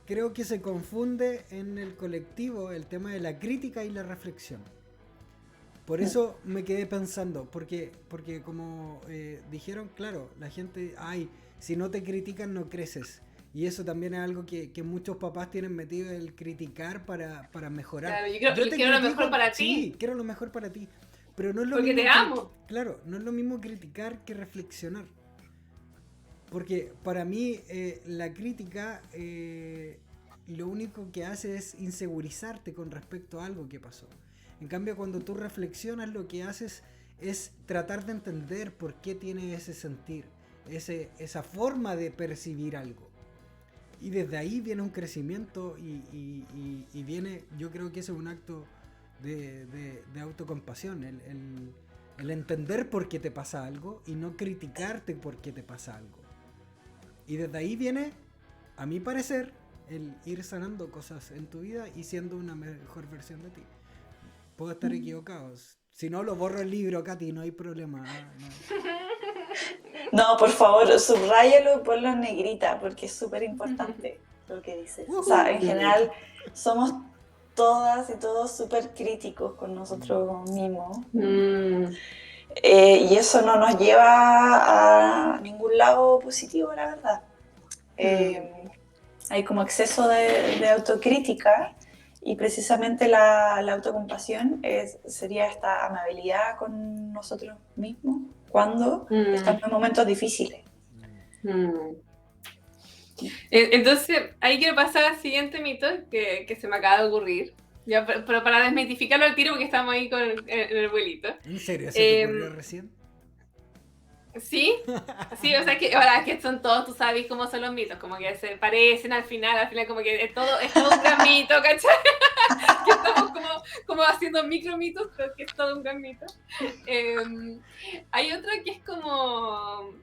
Creo que se confunde en el colectivo el tema de la crítica y la reflexión. Por eso me quedé pensando, porque como dijeron, claro, la gente, ay, si no te critican no creces. Y eso también es algo que muchos papás tienen metido, el criticar para mejorar. Claro, yo quiero lo mejor para ti. Sí, quiero lo mejor para ti. Pero no es lo Porque mismo. te amo. Claro, no es lo mismo criticar que reflexionar. Porque para mí la crítica lo único que hace es insegurizarte con respecto a algo que pasó. En cambio, cuando tú reflexionas, lo que haces es tratar de entender por qué tiene ese sentir, esa forma de percibir algo. Y desde ahí viene un crecimiento y viene, yo creo que ese es un acto de autocompasión, el entender por qué te pasa algo y no criticarte por qué te pasa algo. Y desde ahí viene, a mi parecer, el ir sanando cosas en tu vida y siendo una mejor versión de ti. Puedo estar equivocado. Si no, lo borro el libro, Katy, no hay problema. No, por favor, subráyalo y ponlo en negrita, porque es súper importante lo que dices. O sea, en general, somos todas y todos súper críticos con nosotros mismos. Y eso no nos lleva a ningún lado positivo, la verdad. Hay como exceso de autocrítica y precisamente la autocompasión sería esta amabilidad con nosotros mismos cuando estamos en momentos difíciles. Entonces, ahí quiero pasar al siguiente mito que se me acaba de ocurrir. Ya, pero para desmitificarlo al tiro porque estamos ahí con el vuelito. ¿En serio? ¿Se te ocurrió recién? Sí, sí, o sea que ahora que son todos, tú sabes cómo son los mitos, como que se parecen al final como que es todo un gran mito, ¿cachai? Que estamos como haciendo micro mitos, pero que es todo un gran mito. Hay otro que es como,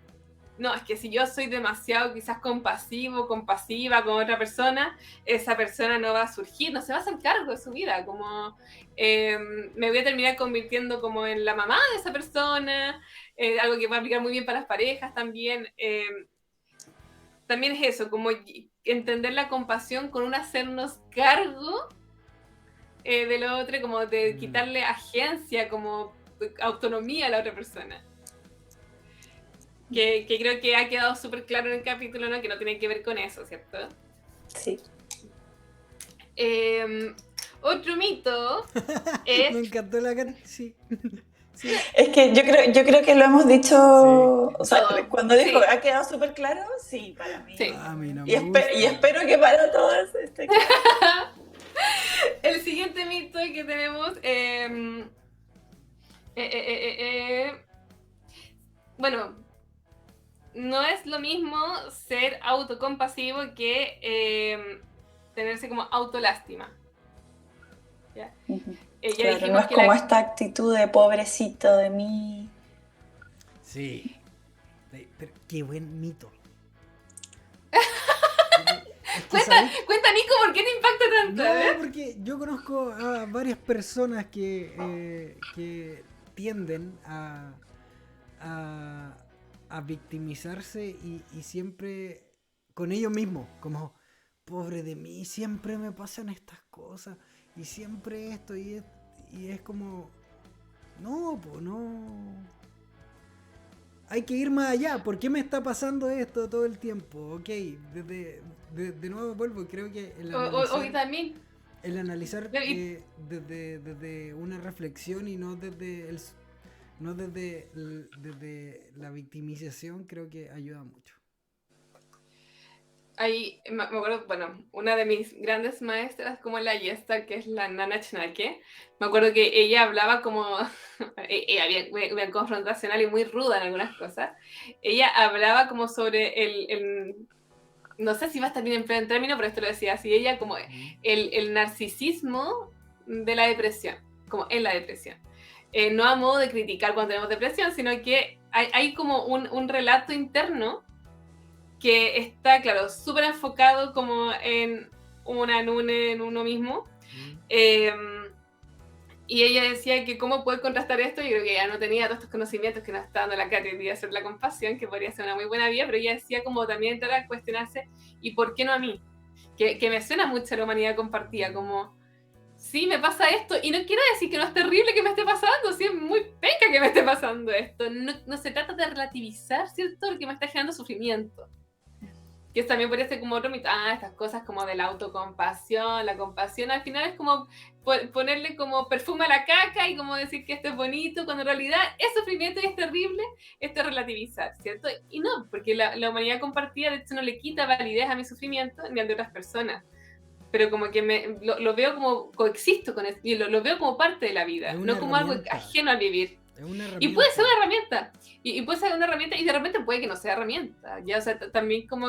no, es que si yo soy demasiado quizás compasiva con otra persona, esa persona no va a surgir, no se va a hacer cargo de su vida, como me voy a terminar convirtiendo como en la mamá de esa persona. Algo que va a aplicar muy bien para las parejas también. También es eso, como entender la compasión con un hacernos cargo de lo otro, como de quitarle agencia, como autonomía a la otra persona. Que creo que ha quedado súper claro en el capítulo, ¿no? Que no tiene que ver con eso, ¿cierto? Sí. Otro mito es... Me encantó la cara, sí. Sí. Es que yo creo que lo hemos dicho, Sí. o sea, cuando dijo, sí. ¿ha quedado súper claro? Sí, para mí. Sí. A mí no Y, me gusta. y espero que para todos esté claro. El siguiente mito que tenemos, bueno, no es lo mismo ser autocompasivo que tenerse como autolástima. ¿Ya? Claro, no es como esta actitud de pobrecito de mí. Sí. Pero qué buen mito. Cuenta, Nico, ¿por qué te impacta tanto? No, porque yo conozco a varias personas que tienden a victimizarse y siempre con ellos mismos, como pobre de mí, siempre me pasan estas cosas y siempre esto y es como no, pues no. Hay que ir más allá. ¿Por qué me está pasando esto todo el tiempo? Ok, de nuevo vuelvo. Creo que el analizar desde una reflexión y no desde la victimización, creo que ayuda mucho. Ahí me acuerdo, bueno, una de mis grandes maestras como la Yesta, que es la Nana Chnake, me acuerdo que ella hablaba como, ella bien confrontacional y muy ruda en algunas cosas, ella hablaba como sobre el no sé si va a estar bien en término, pero esto lo decía así, ella como el narcisismo de la depresión, como en la depresión. No a modo de criticar cuando tenemos depresión, sino que hay como un relato interno que está, claro, súper enfocado como en uno mismo. Y ella decía que cómo poder contrastar esto, yo creo que ella no tenía todos estos conocimientos que nos está dando la Katy de hacer la compasión, que podría ser una muy buena vía, pero ella decía como también entrar a cuestionarse, ¿y por qué no a mí? Que me suena mucho a la humanidad compartida, como, sí, me pasa esto, y no quiero decir que no es terrible que me esté pasando, sí, es muy penca que me esté pasando esto, no se trata de relativizar, ¿cierto?, lo que me está generando sufrimiento. Que también podría ser como otro mito, estas cosas como de la autocompasión, la compasión al final es como ponerle como perfume a la caca y como decir que esto es bonito, cuando en realidad es sufrimiento y es terrible, esto es relativizar, ¿cierto? Y no, porque la humanidad compartida de hecho no le quita validez a mi sufrimiento ni al de otras personas, pero como que lo veo como coexisto con eso, y lo veo como parte de la vida, no como algo ajeno al vivir. Es una herramienta. Y puede ser una herramienta. Y puede ser una herramienta y de repente puede que no sea herramienta. Ya, o sea, también como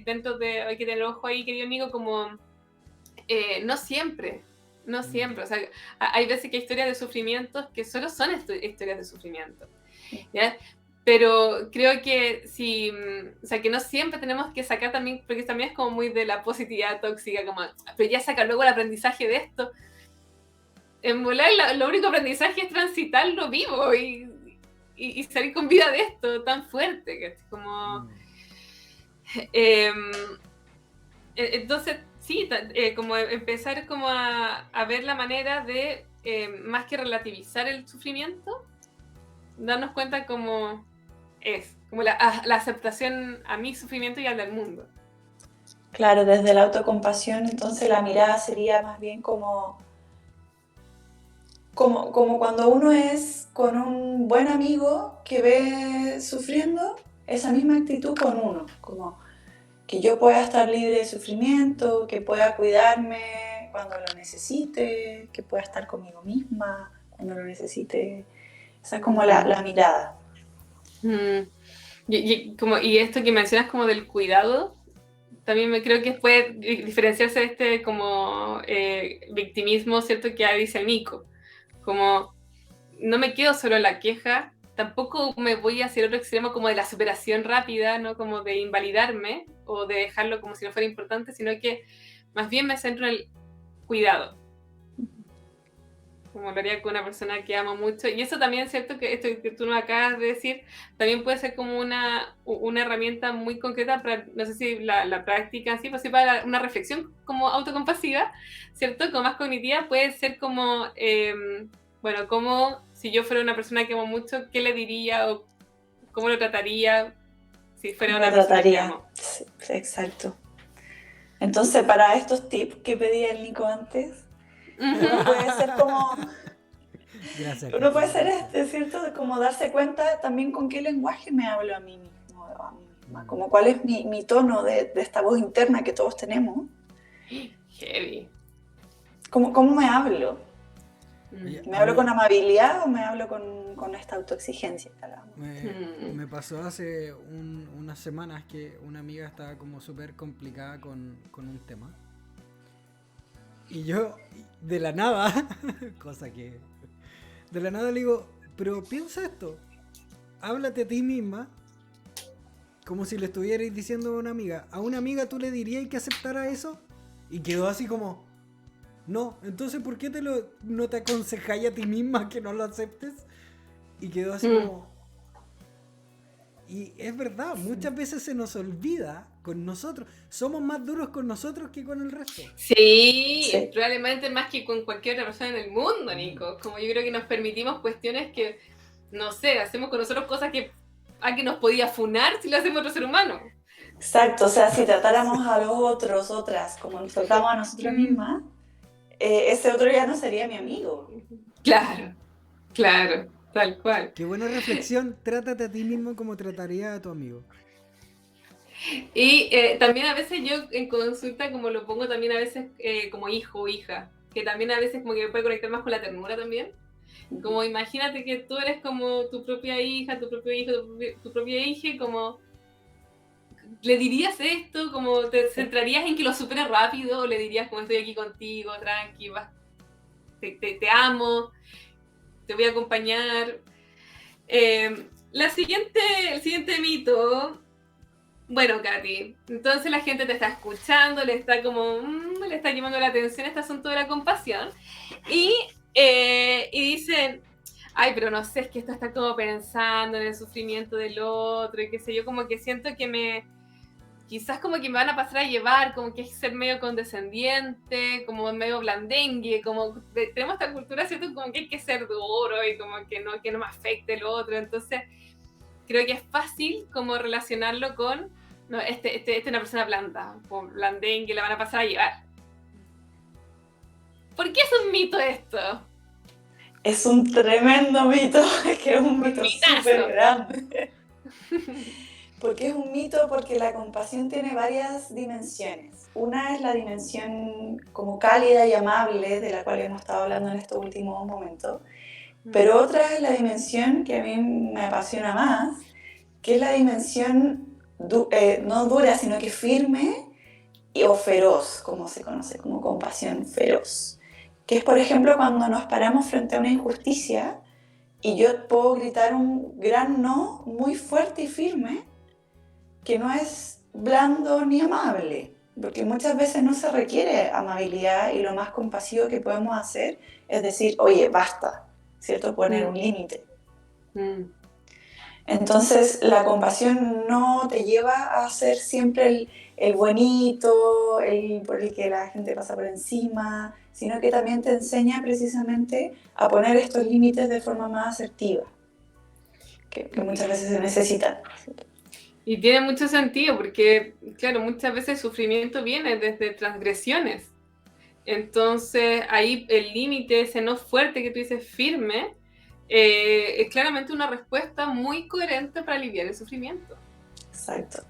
dentro de, hay que tener ojo ahí, querido amigo, como no siempre. O sea, hay veces que hay historias de sufrimientos que solo son historias de sufrimiento. ¿Ya? Pero creo que sí, o sea, que no siempre tenemos que sacar también, porque también es como muy de la positividad tóxica, como, pero ya saca luego el aprendizaje de esto. En volar, lo único aprendizaje es transitarlo vivo y salir con vida de esto tan fuerte, que es como... entonces, sí, como empezar como a ver la manera de, más que relativizar el sufrimiento, darnos cuenta como es, como la aceptación a mi sufrimiento y al del mundo. Claro, desde la autocompasión, entonces la mirada sería más bien como cuando uno es con un buen amigo que ve sufriendo, esa misma actitud con uno, como que yo pueda estar libre de sufrimiento, que pueda cuidarme cuando lo necesite, que pueda estar conmigo misma cuando lo necesite. Esa es como la mirada. Y esto que mencionas como del cuidado, también me creo que puede diferenciarse de este como victimismo, ¿cierto?, que dice el Nico. Como no me quedo solo en la queja, tampoco me voy hacia el otro extremo como de la superación rápida, ¿no?, como de invalidarme o de dejarlo como si no fuera importante, sino que más bien me centro en el cuidado, como lo haría con una persona que amo mucho. Y eso también es cierto, que esto que tú nos acabas de decir, también puede ser como una herramienta muy concreta para, no sé si la práctica así, pues sí, para una reflexión como autocompasiva, ¿cierto? Como más cognitiva, puede ser como, bueno, como si yo fuera una persona que amo mucho, ¿qué le diría o cómo lo trataría si fuera una persona que amo? Sí, exacto. Entonces, para estos tips que pedía el Nico antes, uno puede ser como... Gracias. Uno puede ser ¿cierto? Como darse cuenta también con qué lenguaje me hablo a mí mismo, a mí misma, como cuál es mi tono de esta voz interna que todos tenemos. Heavy. ¿Cómo me hablo? ¿Me hablo con amabilidad o me hablo con esta autoexigencia? Me pasó hace unas semanas que una amiga estaba como súper complicada con un tema. Y yo, de la nada, de la nada le digo, pero piensa esto, háblate a ti misma, como si le estuvierais diciendo a una amiga. ¿A una amiga tú le dirías que aceptara eso? Y quedó así como, no, entonces ¿por qué no te aconsejáis a ti misma que no lo aceptes? Y quedó así como... Y es verdad, muchas veces se nos olvida con nosotros. Somos más duros con nosotros que con el resto. Sí, probablemente más que con cualquier otra persona en el mundo, Nico. Como yo creo que nos permitimos cuestiones que, no sé, hacemos con nosotros cosas que alguien nos podía funar si lo hacemos otro ser humano. Exacto, o sea, si tratáramos a los otros, otras, como nos tratamos a nosotros mismas, ese otro ya no sería mi amigo. Claro, tal cual. Qué buena reflexión. Trátate a ti mismo como trataría a tu amigo. Y también a veces yo en consulta, como lo pongo también a veces como hijo o hija, que también a veces como que me puede conectar más con la ternura también. Como imagínate que tú eres como tu propia hija, tu propio hijo, tu propia hija, como le dirías esto, como te centrarías en que lo supere rápido, o le dirías como estoy aquí contigo, tranqui, te amo, te voy a acompañar. El siguiente mito. Bueno, Katy, entonces la gente te está escuchando, le está como, le está llamando la atención este asunto de la compasión, y Y dicen, ay, pero no sé, es que esto está como pensando en el sufrimiento del otro y qué sé yo, como que siento que quizás como que me van a pasar a llevar, como que es ser medio condescendiente, como medio blandengue, como tenemos esta cultura, ¿cierto? Como que hay que ser duro y como que no me afecte el otro, entonces creo que es fácil como relacionarlo con, no, este es una persona blanda, o blandengue, la van a pasar a llevar. ¿Por qué es un mito esto? Es un tremendo mito, es que es un mito súper grande. ¿Por qué es un mito? Porque la compasión tiene varias dimensiones. Una es la dimensión como cálida y amable, de la cual hemos estado hablando en estos últimos momentos, pero otra es la dimensión que a mí me apasiona más, que es la dimensión no dura, sino que firme o feroz, como se conoce, como compasión feroz. Que es, por ejemplo, cuando nos paramos frente a una injusticia y yo puedo gritar un gran no muy fuerte y firme, que no es blando ni amable, porque muchas veces no se requiere amabilidad y lo más compasivo que podemos hacer es decir, oye, basta, ¿cierto? Poner un límite. Entonces, la compasión no te lleva a ser siempre el buenito, el por el que la gente pasa por encima, sino que también te enseña precisamente a poner estos límites de forma más asertiva, que muchas veces se necesitan. Y tiene mucho sentido porque, claro, muchas veces el sufrimiento viene desde transgresiones. Entonces, ahí el límite, ese no fuerte que tú dices firme, es claramente una respuesta muy coherente para aliviar el sufrimiento. Exacto.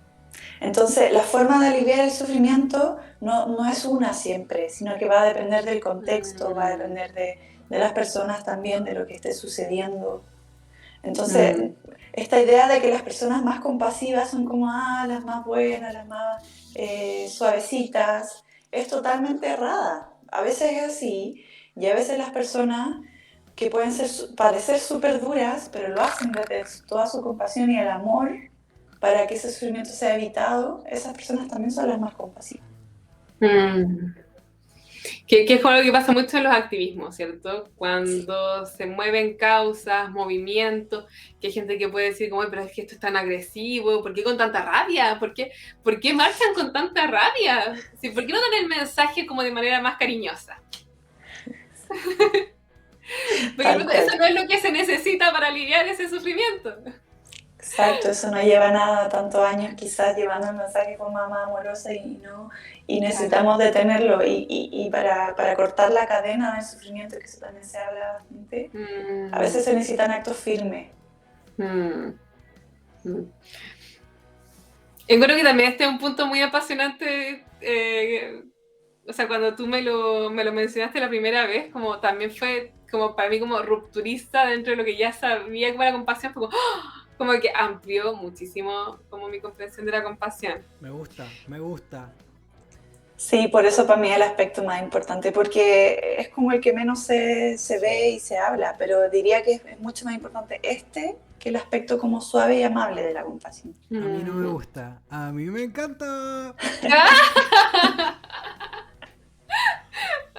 Entonces, la forma de aliviar el sufrimiento no es una siempre, sino que va a depender del contexto, va a depender de las personas también, de lo que esté sucediendo. Entonces, esta idea de que las personas más compasivas son como las más buenas, las más suavecitas, es totalmente errada. A veces es así, y a veces las personas que pueden parecer súper duras, pero lo hacen desde toda su compasión y el amor para que ese sufrimiento sea evitado, esas personas también son las más compasivas. Que es algo que pasa mucho en los activismos, ¿cierto? Cuando se mueven causas, movimientos, que hay gente que puede decir como, pero es que esto es tan agresivo, ¿por qué con tanta rabia? ¿Por qué marchan con tanta rabia? ¿Sí? ¿Por qué no dan el mensaje como de manera más cariñosa? Porque eso no es lo que se necesita para aliviar ese sufrimiento. Exacto, eso no lleva nada, tantos años quizás llevando el mensaje con mamá amorosa y necesitamos detenerlo y para cortar la cadena del sufrimiento, que eso también se habla bastante, a veces se necesitan actos firmes. Encuentro que también este es un punto muy apasionante, o sea, cuando tú me lo mencionaste la primera vez, como también fue como para mí como rupturista dentro de lo que ya sabía como la compasión, fue como que amplió muchísimo como mi comprensión de la compasión. Me gusta. Sí, por eso para mí es el aspecto más importante, porque es como el que menos se ve y se habla, pero diría que es mucho más importante que el aspecto como suave y amable de la compasión. A mí no me gusta, a mí me encanta.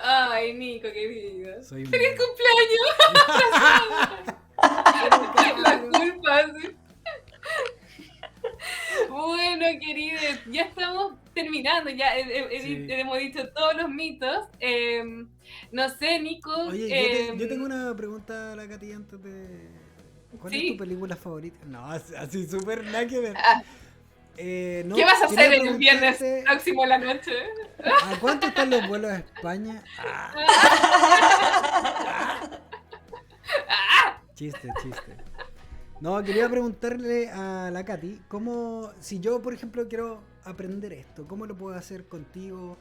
Ay, Nico, querido. Soy ¡Feliz cumpleaños! La culpa, sí. Bueno, queridos, ya estamos terminando, ya hemos dicho todos los mitos. No sé, Nico. Oye, yo tengo una pregunta a la Katy antes de... ¿Cuál es tu película favorita? No, así súper nada que ver. No, ¿qué vas a hacer el viernes próximo de la noche? ¿A cuánto están los vuelos a España? Chiste. No, quería preguntarle a la Katy, si yo, por ejemplo, quiero aprender esto, ¿cómo lo puedo hacer contigo?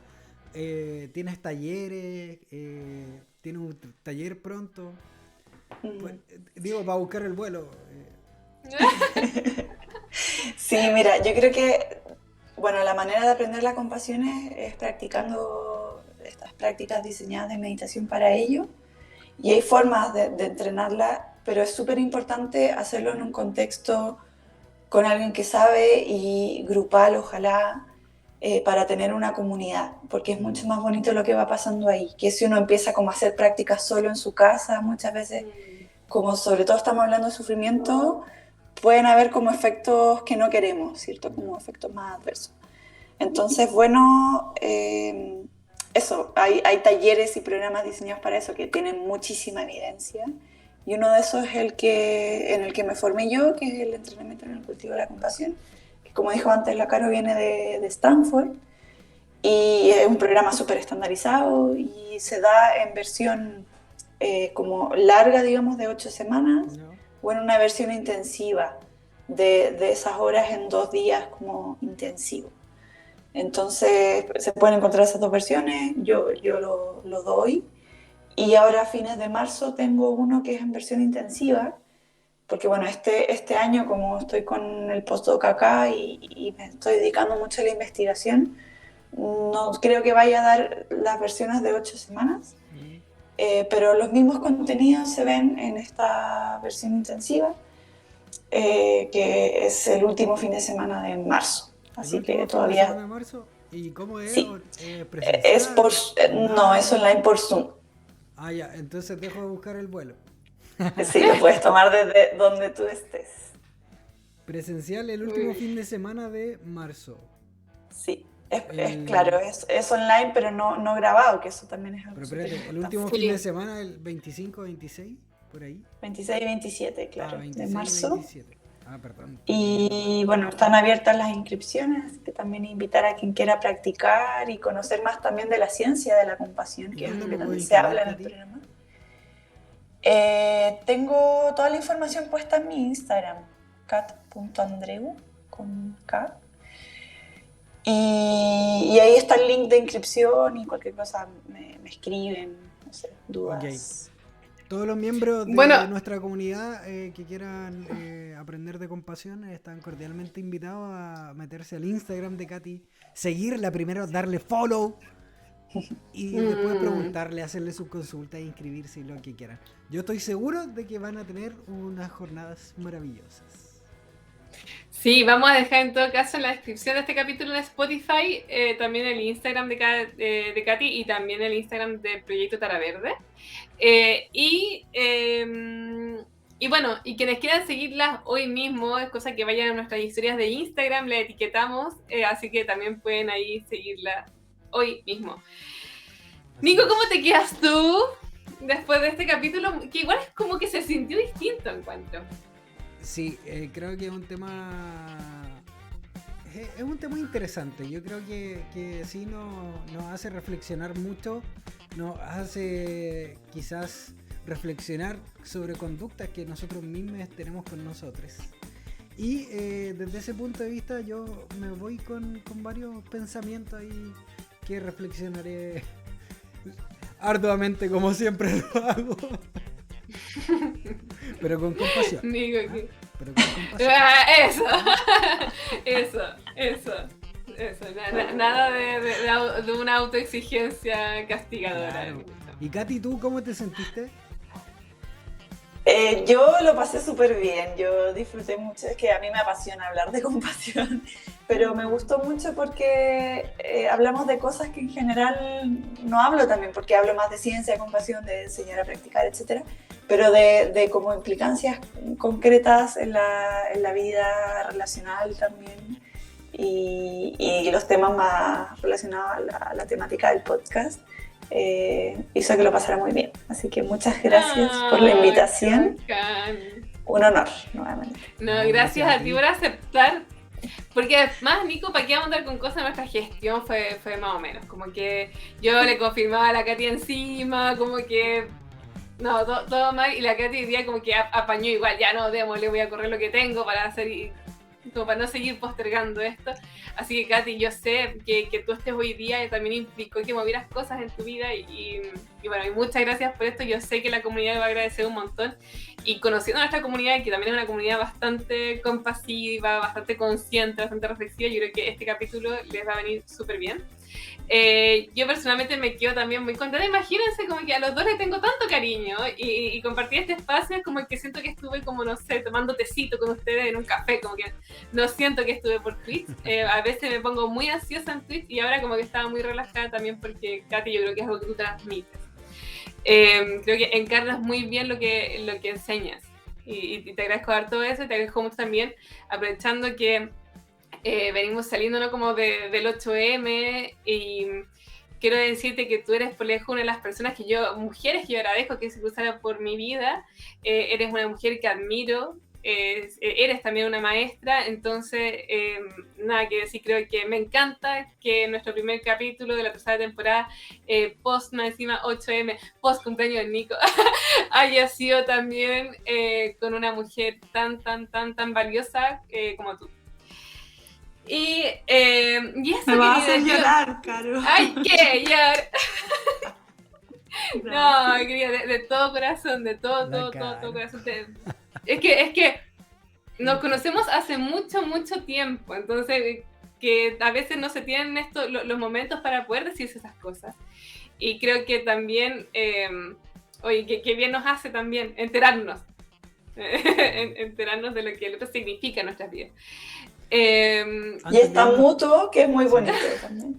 ¿Tienes talleres? ¿Tienes un taller pronto? Pues, digo, para buscar el vuelo. Sí, mira, yo creo que, bueno, la manera de aprender la compasión es practicando estas prácticas diseñadas de meditación para ello, y hay formas de entrenarla, pero es súper importante hacerlo en un contexto con alguien que sabe y grupal, ojalá, para tener una comunidad, porque es mucho más bonito lo que va pasando ahí, que si uno empieza como a hacer prácticas solo en su casa, muchas veces, como sobre todo estamos hablando de sufrimiento, pueden haber como efectos que no queremos, ¿cierto? Como efectos más adversos. Entonces, bueno, eso, hay talleres y programas diseñados para eso que tienen muchísima evidencia, y uno de esos es en el que me formé yo, que es el entrenamiento en el cultivo de la compasión, que como dijo antes la Caro viene de Stanford, y es un programa súper estandarizado y se da en versión como larga, digamos, de 8 semanas, o en una versión intensiva de esas horas en 2 días como intensivo. Entonces se pueden encontrar esas 2 versiones, yo lo doy. Y ahora a fines de marzo tengo uno que es en versión intensiva, porque bueno, este año como estoy con el postdoc acá y me estoy dedicando mucho a la investigación, no creo que vaya a dar las versiones de 8 semanas, pero los mismos contenidos se ven en esta versión intensiva, que es el último fin de semana de marzo. Así que todavía... ¿El último fin de semana de marzo? ¿Y cómo es? Sí. ¿Presencial? Es por... No, es online por Zoom. Ah, ya, entonces dejo de buscar el vuelo. Sí, lo puedes tomar desde donde tú estés. Presencial el último fin de semana de marzo. Sí, claro, es online, pero no grabado, que eso también es algo. Pero espérate, el último fin de semana, el 25, 26, por ahí. 26 y 27, claro, 26 de marzo. Y 27. Ah, perdón. Y bueno, están abiertas las inscripciones, así que también invitar a quien quiera practicar y conocer más también de la ciencia de la compasión, que es lo que también se habla en el programa. Tengo toda la información puesta en mi Instagram, cat.andreu, con K. Y ahí está el link de inscripción y cualquier cosa me escriben, no sé, dudas. Okay. Todos los miembros de nuestra comunidad que quieran aprender de compasión están cordialmente invitados a meterse al Instagram de Katy, seguirla primero, darle follow y después preguntarle, hacerle sus consultas e inscribirse y lo que quieran. Yo estoy seguro de que van a tener unas jornadas maravillosas. Sí, vamos a dejar en todo caso en la descripción de este capítulo en Spotify también el Instagram de Katy y también el Instagram del Proyecto Tara Verde. Y bueno, y quienes quieran seguirlas hoy mismo, es cosa que vayan a nuestras historias de Instagram, la etiquetamos, así que también pueden ahí seguirla hoy mismo. Nico, ¿cómo te quedas tú después de este capítulo? Que igual es como que se sintió distinto, encuentro. Sí, creo que es un tema interesante. Yo creo que sí nos hace reflexionar mucho, nos hace quizás reflexionar sobre conductas que nosotros mismos tenemos con nosotros. Y desde ese punto de vista yo me voy con varios pensamientos ahí que reflexionaré arduamente como siempre lo hago. Pero con compasión. Digo que... Pero con compasión. Eso. Nada de una autoexigencia castigadora. Claro. Y Katy, ¿tú cómo te sentiste? Yo lo pasé súper bien, yo disfruté mucho, es que a mí me apasiona hablar de compasión, pero me gustó mucho porque hablamos de cosas que en general no hablo también, porque hablo más de ciencia, compasión, de enseñar a practicar, etc. Pero de como implicancias concretas en la vida relacional también y los temas más relacionados a la temática del podcast. Hizo que lo pasara muy bien. Así que muchas gracias por la invitación. Un honor, nuevamente. No, gracias a ti por aceptar. Porque además, Nico, ¿para qué vamos a andar con cosas? Nuestra gestión fue más o menos. Como que yo le confirmaba a la Katy encima, como que... No, todo mal. Y la Katy diría como que apañó igual. Ya no, démosle, voy a correr lo que tengo para hacer... como para no seguir postergando esto. Así que Katy, yo sé que tú estés hoy día y también implicó que movieras cosas en tu vida y bueno, y muchas gracias por esto. Yo sé que la comunidad va a agradecer un montón. Y conociendo a nuestra comunidad, que también es una comunidad bastante compasiva, bastante consciente, bastante reflexiva, yo creo que este capítulo les va a venir súper bien. Yo personalmente me quedo también muy contenta. Imagínense como que a los dos les tengo tanto cariño y compartir este espacio es como que siento que estuve como, no sé, tomando tecito con ustedes en un café, como que no siento que estuve por Twitch. A veces me pongo muy ansiosa en Twitch y ahora como que estaba muy relajada también porque, Katy, yo creo que es algo que tú transmites. Creo que encarnas muy bien lo que enseñas y te agradezco dar todo eso y te agradezco mucho también aprovechando que venimos saliendo, ¿no? Como del 8M y quiero decirte que tú eres por lejos una de las personas mujeres que yo agradezco que se cruzaran por mi vida. Eres una mujer que admiro, eres también una maestra, entonces nada que decir, creo que me encanta que nuestro primer capítulo de la tercera temporada, post más encima 8M, post cumpleaños de Nico, haya sido también con una mujer tan valiosa como tú. Y eso, me vas a querida, hacer llorar, Caro. ¡Ay, qué llorar! No, querida, de todo corazón, de todo corazón. Es que nos conocemos hace mucho tiempo, entonces que a veces no se tienen los momentos para poder decirse esas cosas. Y creo que también, oye, que bien nos hace también enterarnos de lo que el otro significa en nuestras vidas. Y está mutuo, que es muy bonito también.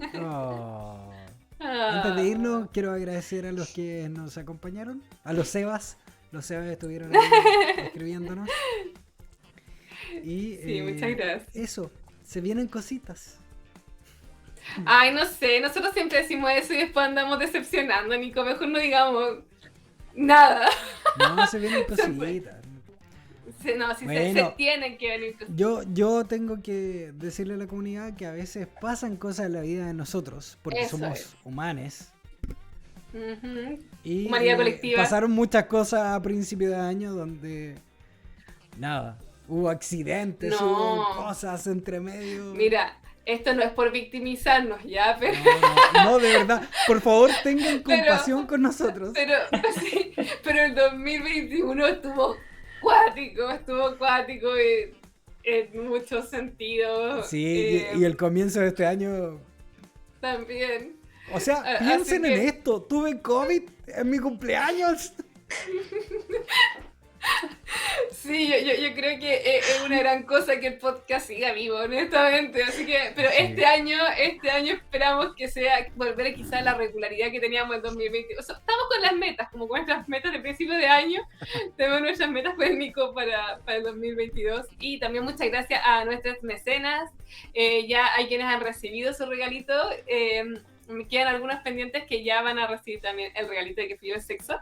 Antes de irnos, quiero agradecer a los que nos acompañaron, a los Sebas. Los Sebas estuvieron ahí escribiéndonos. Y, sí, muchas gracias. Eso, se vienen cositas. Ay, no sé, nosotros siempre decimos eso y después andamos decepcionando, Nico. Mejor no digamos nada. No, se vienen cositas. No, sí, bueno, se tienen que venir cosas. Yo tengo que decirle a la comunidad que a veces pasan cosas en la vida de nosotros, porque eso somos humanos. Y humanidad colectiva. Pasaron muchas cosas a principio de año donde hubo accidentes, hubo cosas entre medio. Mira, esto no es por victimizarnos ya, pero... No, de verdad, por favor tengan compasión con nosotros. Pero el 2021 estuvo acuático en muchos sentidos. Sí, y el comienzo de este año también. O sea, piensen en esto, tuve COVID en mi cumpleaños. Sí, yo creo que es una gran cosa que el podcast siga vivo, honestamente. Así que, pero sí. este año esperamos que sea volver quizá a la regularidad que teníamos en 2020. O sea, estamos con las metas, como con nuestras metas de principio de año. Tenemos nuestras metas con el Nico para el 2022. Y también muchas gracias a nuestras mecenas. Ya hay quienes han recibido su regalito. Me quedan algunos pendientes que ya van a recibir también el regalito de Que Frío es Sexo.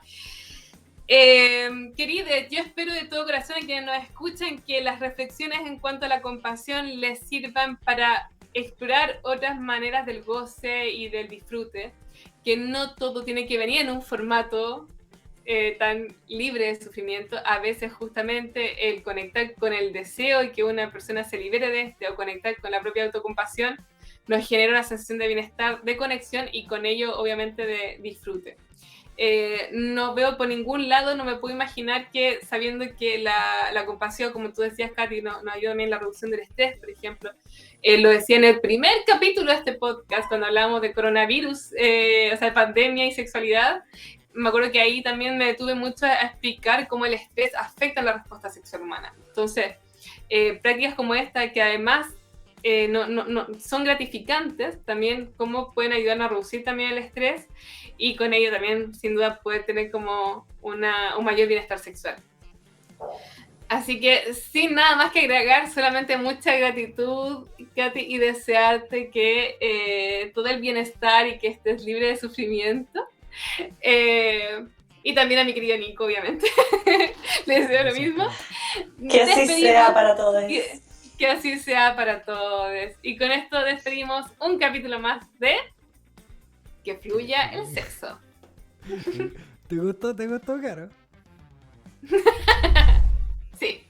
Queridos, yo espero de todo corazón a quienes nos escuchan que las reflexiones en cuanto a la compasión les sirvan para explorar otras maneras del goce y del disfrute, que no todo tiene que venir en un formato tan libre de sufrimiento. A veces justamente el conectar con el deseo y que una persona se libere de o conectar con la propia autocompasión nos genera una sensación de bienestar, de conexión y con ello obviamente de disfrute. No veo por ningún lado, no me puedo imaginar que sabiendo que la compasión, como tú decías, Katy, nos ayuda también en la reducción del estrés, por ejemplo. Lo decía en el primer capítulo de este podcast, cuando hablábamos de coronavirus, o sea, de pandemia y sexualidad. Me acuerdo que ahí también me detuve mucho a explicar cómo el estrés afecta la respuesta sexual humana. Entonces, prácticas como esta, que además no son gratificantes, también cómo pueden ayudar a reducir también el estrés y con ello también sin duda poder tener como un mayor bienestar sexual. Así que sin nada más que agregar, solamente mucha gratitud, Katy, y desearte que todo el bienestar y que estés libre de sufrimiento. Y también a mi querido Nico, obviamente. Le deseo lo mismo. Que así sea para todos. Que así sea para todos. Y con esto despedimos un capítulo más de Que Fluya el Sexo. ¿Te gustó, Caro? Sí.